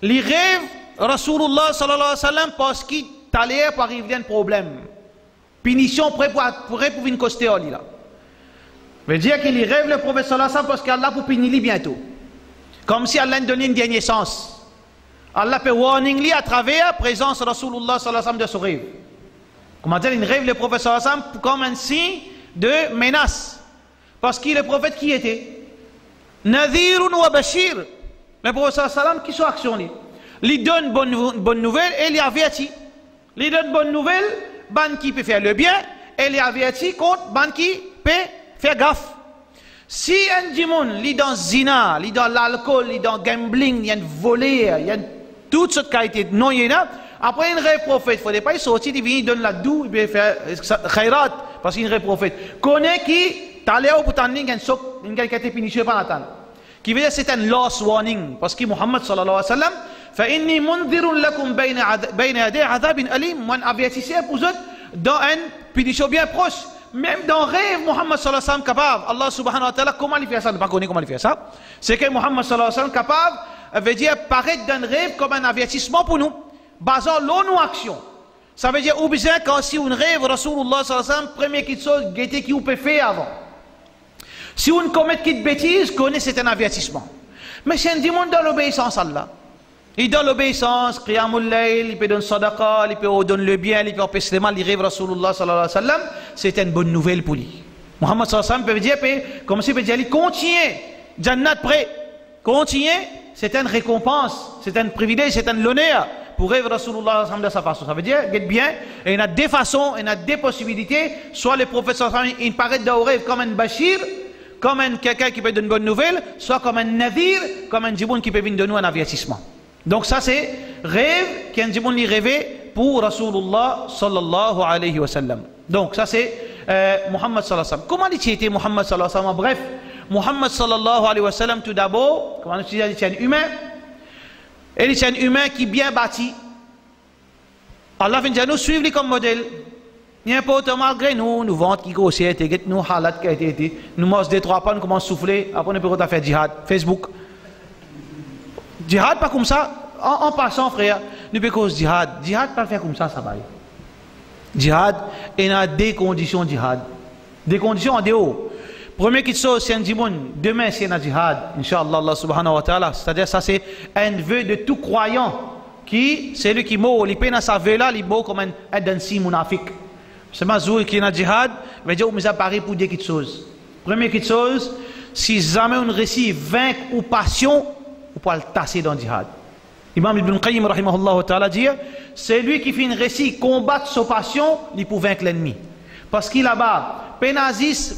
Li rêve Rasulullah sallallahu alayhi wa sallam parce qu'il t'allait pour arriver à un problème. Punition prêt pour une costéole là. Veut dire qu'il rêve le prophète sallallahu alayhi wa sallam parce qu'Allah pour punir lui bientôt. Comme si Allah donne une dernière chance. Allah peut warning lui à travers la présence de Rasulullah sallallahu alayhi wa sallam de son rêve. Comment dire, il rêve le prophète sallallahu alayhi wa sallam comme un signe de menace. Parce qu'il est le prophète qui était Nadirun wa Bashir. Le prophète sallallahu alayhi wa sallam qui sont actionnés. Il donne bonne nouvelle et il avertit. Il donne bonne nouvelle, ban qui peut faire le bien, et il avertit contre ban qui peut faire gaffe. Si un djimoun, il est dans zina, il est dans l'alcool, il est dans gambling, il y a une volée, il y a toutes sortes de qualités non il y en a, après il rêve prophète, il ne faut pas sortir, il donne la doux, il peut faire khairat, parce qu'il rêve prophète. Connaît qui, t'as l'air pour t'en dire une qualité punition par Nathan. Qui veut dire c'est un loss warning, parce que Muhammad sallallahu alayhi wa sallam, فإني منذر لكم بين يدي عذاب أليم. Moi avertisseur pour eux dans une punition bien proche. Même dans rêve, Muhammad sallallahu alayhi wa sallam capable. Allah subhanahu wa ta'ala, comment il fait ça? Je ne sais pas comment il fait ça. C'est que Muhammad sallallahu alayhi wa sallam capable, veut dire paraître dans un rêve comme un avertissement pour nous, basant nos actions. Ça veut dire, ou bien quand si on rêve, Rasulullah sallallahu alayhi wa sallam, premier qui chose, guetter qui on peut faire avant. Si on commet une bêtise, connaît c'est un avertissement. Mais c'est un démon dans l'obéissance à Allah. Il donne l'obéissance, qiyamul layl, il peut donner sadaqa, il peut donner le bien, il peut empêcher le mal, il rêve Rasulullah sallallahu alayhi wa sallam, c'est une bonne nouvelle pour lui. Muhammad sallallahu alayhi wa sallam peut dire, comme si il peut dire, continue, Jannat prêt, continue, c'est une récompense, c'est un privilège, c'est un honneur pour rêver Rasulullah sallallahu alayhi wa sallam de sa façon. Ça veut dire, get bien, et il y a des façons, il y a des possibilités, soit le prophète sallallahu alayhi wa sallam, il paraît dans le rêve comme un bashir, comme un quelqu'un qui peut donner une bonne nouvelle, soit comme un nadir, comme un djiboun qui peut venir de nous un avertissement. Donc ça c'est rêve qu'un djimoun li rêvé pour Rasulullah sallallahu alayhi wa sallam. Donc ça c'est Muhammad sallallahu alayhi wa sallam. Comment il était Muhammad sallallahu alayhi wa sallam? Bref, Muhammad sallallahu alayhi wa sallam tout d'abord, comment il est un humain? Il est un humain qui est bien bâti. Allah vient de nous suivre comme modèle. N'importe malgré nous, nous vendons qui grossier, nous halat qui a été, nous mangons des trois pas, nous commençons à souffler, après nous pouvons faire djihad, Facebook. Djihad pas comme ça, en passant frère, nous pouvons cause djihad. Djihad pas faire comme ça va. Djihad, il y a des conditions djihad. Des conditions en dehors. Premier qui sort, c'est un djimoun. Demain, c'est un djihad. Inch'Allah, Allah subhanahu wa ta'ala. C'est-à-dire, ça c'est un vœu de tout croyant. Qui, c'est lui qui mort, il peine à sa vœu là, il mort comme un dansi munafik. C'est ma zoui qui est un djihad, mais Dieu nous a parlé pour dire quelque chose. Premier quelque chose, si jamais on réussit vaincre ou passion, on peut le tasser dans le djihad. Imam Ibn Qayyim rahimahullah ta'ala dit, c'est lui qui fait une récit combattre sa passion, il peut vaincre l'ennemi. Parce qu'il là-bas, pénazis,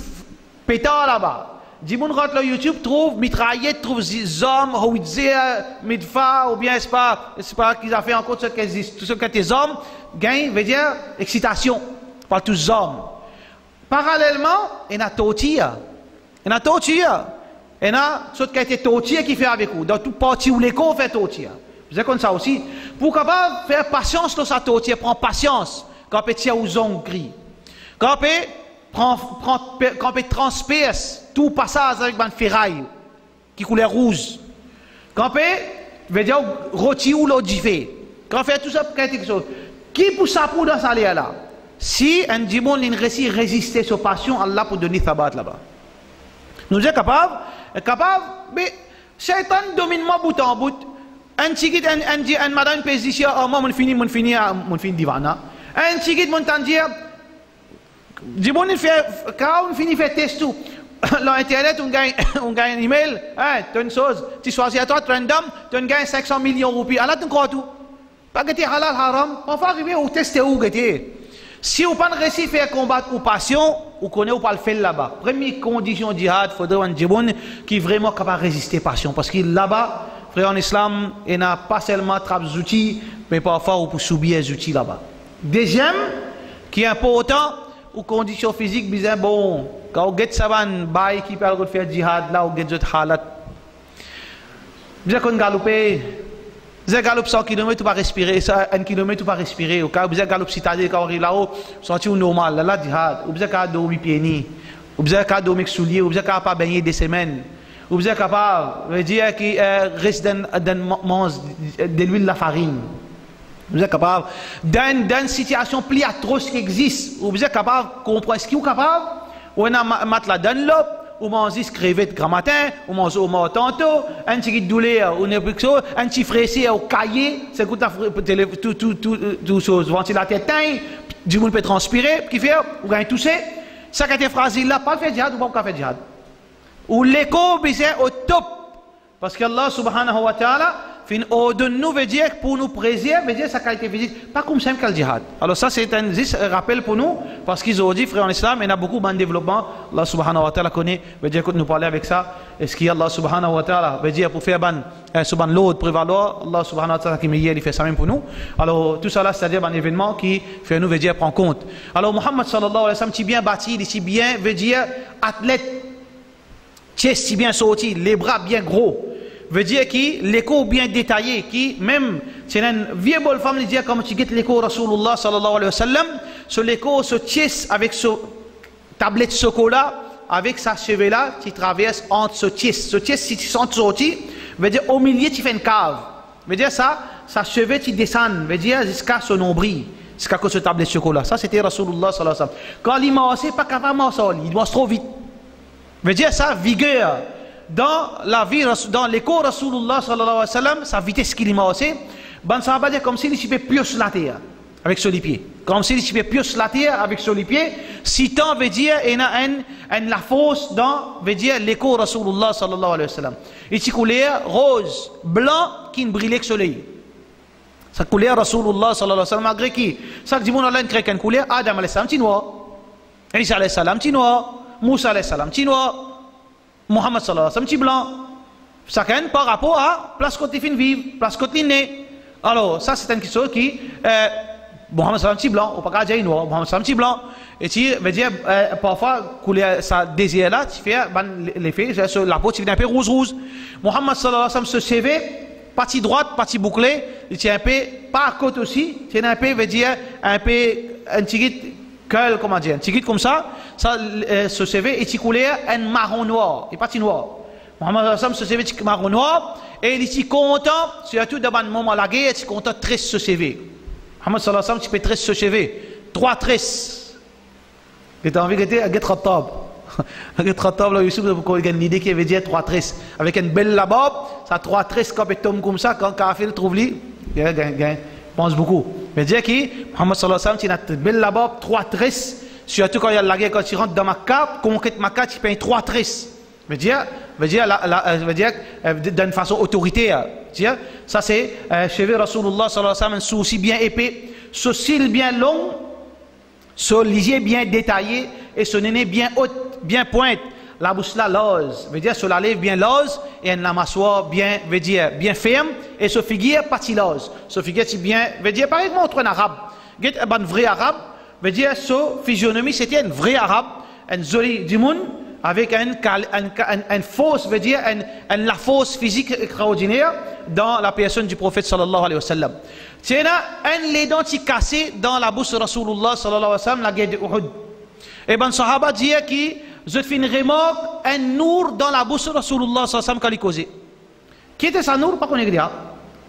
pétard là-bas. Dimoun rentre le YouTube, trouve mitraillette, trouve hommes, houitzia, midfa, ou bien c'est pas qu'ils ont fait encore tout ce que tes hommes gagnent, veut dire excitation, par tous hommes. Parallèlement, il y a tortilla. Il y a tortilla. Il y a ce qui a été tortilla qui fait avec vous. Dans tout parti où l'école fait tortilla. Vous êtes comme ça aussi. Pour capable faire patience dans sa tortilla, prendre patience. Quand petit ou zong gris. Quand camper transperce tout passage avec une ferraille qui couleur rouge. Camper, veut dire rôti ou l'eau fait. Quand fait tout ça pour quelque chose. Qui pour ça pour dans ça là? Si un dimon réussit résister sa passion, Allah pour donner sabat là-bas. Nous sommes capables, mais Shaitan domine moi bout en bout. Un tigit, un madame position, moi mon fini divana. Un tigit mon tandir. Dimon il fait, quand on finit fait test tout. L'internet on gagne un email, tu as une chose, tu choisis à toi random, tu gagnes 500 millions de roupies. Allah tu crois tout. Pas que tu halal haram, on va arriver au tester où que si vous pas réussi à faire combattre ou passion, vous connaissez ou pas le faire là-bas. Première condition djihad, il faudrait un djiboun qui est vraiment capable de résister passion. Parce que là-bas, frère en islam, il n'a pas seulement des outils, mais parfois on peut subir les outils là-bas. Deuxième, qui est important, aux conditions physiques, bien bon, quand vous avez un bail qui peut faire djihad, là vous avez des halat. Bien qu'on galope, vous avez galop 100 km, vous pas respirer, 1 km, vous pas respirer. Vous avez galop citadelle, quand vous arrivez là-haut, vous sentez normal, là djihad. Vous avez capable de dormir pieds nus, vous avez capable de dormir souliers, vous avez capable de baigner des semaines. Vous êtes capable de dire qu'il reste de l'huile de la farine. Vous êtes capable d'une situation plus atroce qui existe. Vous êtes capable de comprendre ce qui est capable. On a matelas Dunlop, on mange des crevettes grand matin, on mange au mort tantôt, un petit douleur, on est plus que un petit fraissé au cahier, c'est tout chose. Ventilateur teint, du monde peut transpirer, qui fait, vous gagnez toucher. Ça qui a été fragile là, pas faire djihad ou pas faire djihad. Ou l'écho est au top. Parce que Allah subhanahu wa ta'ala nous veut dire pour nous préserver, veut dire sa qualité physique, pas comme simple qu'al djihad. Alors ça c'est un rappel pour nous, parce qu'ils ont dit, frère en islam, il y a beaucoup de développement, Allah subhanahu wa ta'ala connaît, veut dire que nous parler avec ça, et ce qui Allah subhanahu wa ta'ala veut dire pour faire l'autre prévaloir, Allah subhanahu wa ta'ala qui meilleur, il fait ça même pour nous. Alors tout ça là, c'est-à-dire un événement qui fait nous veut dire prendre compte. Alors Muhammad sallallahu alayhi wa sallam, si bien bâti, si bien veut dire athlète, chest si bien sorti, les bras bien gros, veut dire qui l'écho bien détaillé, qui même c'est une vieille bonne femme qui dit comme tu guettes l'écho Rasulullah sallallahu alayhi wa sallam, sur l'écho ce chest avec ce tablette chocolat avec sa cheveux là qui traverse entre ce chest si tu sens sorti, veut dire au milieu tu fais une cave, veut dire ça sa cheveux qui descend, veut dire jusqu'à son nombril. Jusqu'à ce tablette chocolat. Ça c'était Rasulullah sallallahu alayhi wa sallam. Quand il marche, pas capable de marcher, il marche trop vite. Veut dire ça, vigueur. Dans la vie, dans l'écho Rasulullah sallallahu alayhi wa sallam, sa vitesse qu'il m'a aussi, ben ça va dire comme s'il se fait plus la terre avec sur les pieds. Comme s'il se fait plus la terre avec sur les pieds. Si tant veut dire, il y a la force dans, veut dire l'écho Rasulullah sallallahu alayhi wa sallam. Il y a couleur rose, blanc qui ne brille que le soleil. Sa couleur Rasulullah sallallahu alayhi wa sallam, malgré qui? Ça dit, mon Allah, il crée une couleur, Adam alayhi salam, petit noir. Isa alayhi salam, petit noir. Moussa alayhi salam, petit noir. Muhammad sallallahu alayhi wa sallam, petit blanc. Chacun par rapport à place côté fin vive, place côté né. Alors, ça c'est une question qui, Muhammad sallallahu petit blanc, ou pas qu'à dire noir, Muhammad sallallahu petit blanc. Et tu veux dire, parfois, couleur, ça désir là, tu fais l'effet, la peau, tu viens un peu rouge. Muhammad sallallahu alayhi wa sallam se CV, partie droite, partie bouclée, il tient un peu, pas à côté aussi, tu un peu, veut dire, un peu, un petit comment dire, un petit comme ça se CV et il coulait un marron noir, et pas noir. Mohammed se CV marron noir et il est content, surtout dans le moment de la guerre, il est content 13 se CV. Mohammed sallallahu alayhi wa sallam, tu peux 13 se CV, 3 13. Et tu as envie de dire, get ratab. Get ratab, là, Youssouf, vous avez une idée qui veut dire 3 13. Avec une belle là-bas, ça 3 13 quand il tombe comme ça, quand Kafir trouve lui, il pense beaucoup. Mais dire que Muhammad sallallahu alayhi wa sallam, tu as une belle là-bas, 3 13. Surtout quand il y a la guerre, quand tu rentres dans Makkah, conquête Makkah, tu payes 3 13. Veut dire d'une façon autoritaire. Ça c'est cheveux Rasulullah sallallahu alayhi wa sallam, un sourcil bien épais, sourcil bien long, son lisier bien détaillé et son nez bien haute, bien pointe. La bouche là lose, veut dire sur la lèvre bien lose et la mâchoire bien, veut dire bien ferme et ce figure pas lose. Ce figure c'est bien, veut dire par exemple entre un arabe, un vrai arabe, veut dire ce physionomie c'était un vrai arabe, un joli du monde avec une force, veut dire la force physique extraordinaire dans la personne du prophète sallallahu alayhi wa sallam. C'est un les dents qui cassées dans la bouche de Rasulullah sallallahu alayhi wa sallam la guerre de Uhud. Et ben Sahaba dit qui je fais une remarque un nour dans la bouche de Rasulullah sallallahu alayhi wa sallam quand il causait. Qui était ça nour? Pas qu'on est.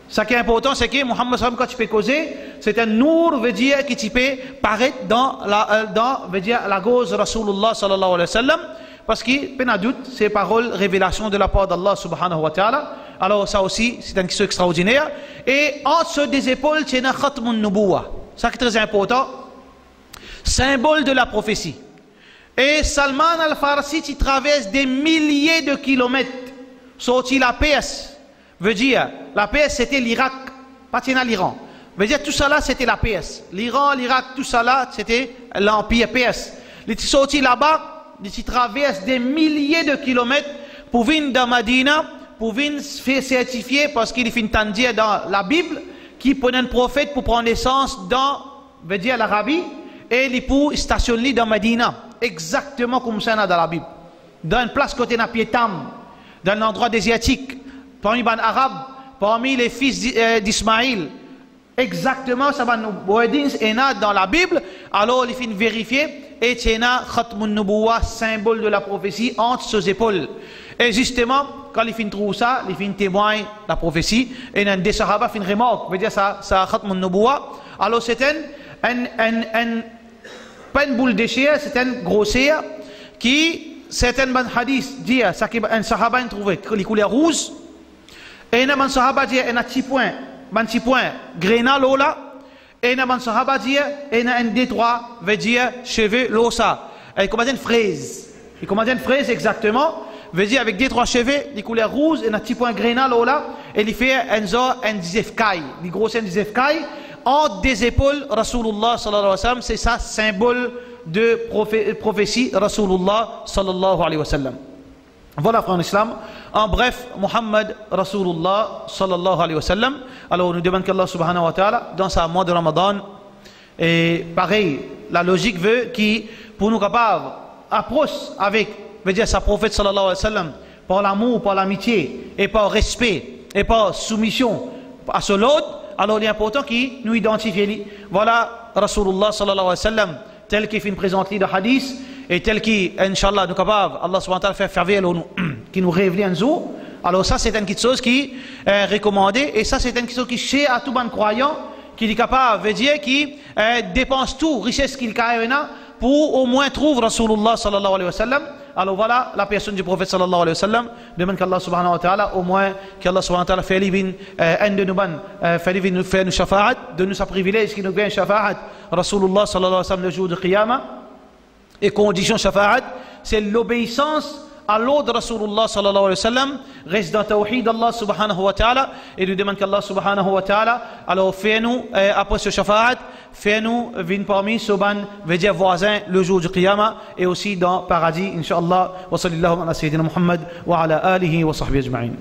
Ce qui est important, c'est que Muhammad sallam quand tu peux causer, c'est un nour, veut dire qui tu peux paraître dans la gauche de Rasulullah sallallahu alayhi wa sallam, parce qu'il n'y a pas de doute, c'est paroles, révélation de la part d'Allah subhanahu wa ta'ala. Alors ça aussi, c'est une question extraordinaire. Et en dessous des épaules, c'est un khatmun nubuwa. Ça qui est très important, symbole de la prophétie. Et Salman al-Farsi, qui traverse des milliers de kilomètres, sorti la PS, veut dire, la PS c'était l'Irak, pas l'Iran. Veut dire tout ça là c'était la PS. L'Iran, l'Irak, tout ça là c'était l'Empire PS. Il est sorti là-bas, il traverse des milliers de kilomètres pour venir dans Medina, pour venir se faire certifier parce qu'il fait une dire dans la Bible qui prenait un prophète pour prendre naissance dans, veut dire l'Arabie, et il pour stationner dans Medina, exactement comme ça dans la Bible. Dans une place côté d'un piétam, dans un endroit désertique, parmi les Arabes, parmi les fils d'Ismaïl, exactement ça va nous dans la Bible. Alors il fait vérifier et c'est un khatmun nubuwa, symbole de la prophétie entre ses épaules. Et justement quand il fait trouve ça, il fait témoin la prophétie et un des sahaba fait une remarque, veut dire ça khatmun nubuwa. Alors c'est pas une boule de chair, c'est un grossière qui certains hadiths disent ça qu'un sahaba a trouvé les couleurs rouges. Et il y a un sahaba dit un petit point grenat là, et il y a un sahaba dit il y a un détroit veut dire cheveux l'osa. Il commande une fraise. Il commande une fraise exactement, veut dire avec des trois cheveux, les couleurs rouges et un petit point grenat là, et il fait un dizefkai, les gros dizefkai entre des épaules Rasulullah sallallahu alayhi wa sallam, c'est ça symbole de prophétie Rasulullah sallallahu alayhi wa sallam. Voilà, frère en islam. En bref, Muhammad Rasulullah sallallahu alayhi wa sallam. Alors, nous demandons qu'Allah subhanahu wa ta'ala, dans sa mois de Ramadan, et pareil, la logique veut qu'il, pour nous capables, approche avec, veut dire, sa prophète sallallahu alayhi wa sallam, par l'amour, par l'amitié, et par respect, et par soumission à ce l'autre, alors il est important qu'il nous identifie. Voilà, Rasulullah sallallahu alayhi wa sallam, tel qu'il fait une présentation de hadith, et tel qui, Inch'Allah, nous capables, Allah subhanahu wa ta'ala fait faire qui nous révèle un jour. Alors ça, c'est une chose qui est recommandée, et ça, c'est une chose qui chez à tout bon croyant, qui est capable, veut dire, qui dépense tout, richesse qu'il a pour au moins trouver Rasulullah sallallahu alayhi wa sallam. Alors voilà la personne du prophète sallallahu alayhi wa sallam. Demande qu'Allah subhanahu wa ta'ala, au moins, qu'Allah subhanahu wa ta'ala fait un de nous faire nous shafa'at, de nous sa privilège qui nous gagne shafa'at. Rasulullah sallallahu alayhi wa sallam le jour de Qiyamah. Et condition shafa'at, c'est l'obéissance à l'ordre de Rasulullah sallallahu alayhi wa sallam, reste dans tawhid Allah subhanahu wa ta'ala, et nous demande qu'Allah subhanahu wa ta'ala, alors fais-nous, après ce shafa'at, fais-nous venir parmi ceux veut dire voisins le jour du Qiyamah, et aussi dans paradis, Inch'Allah, wa sallallahu ala sayyidina Muhammad, wa ala alihi wa sahbihi ajma'in.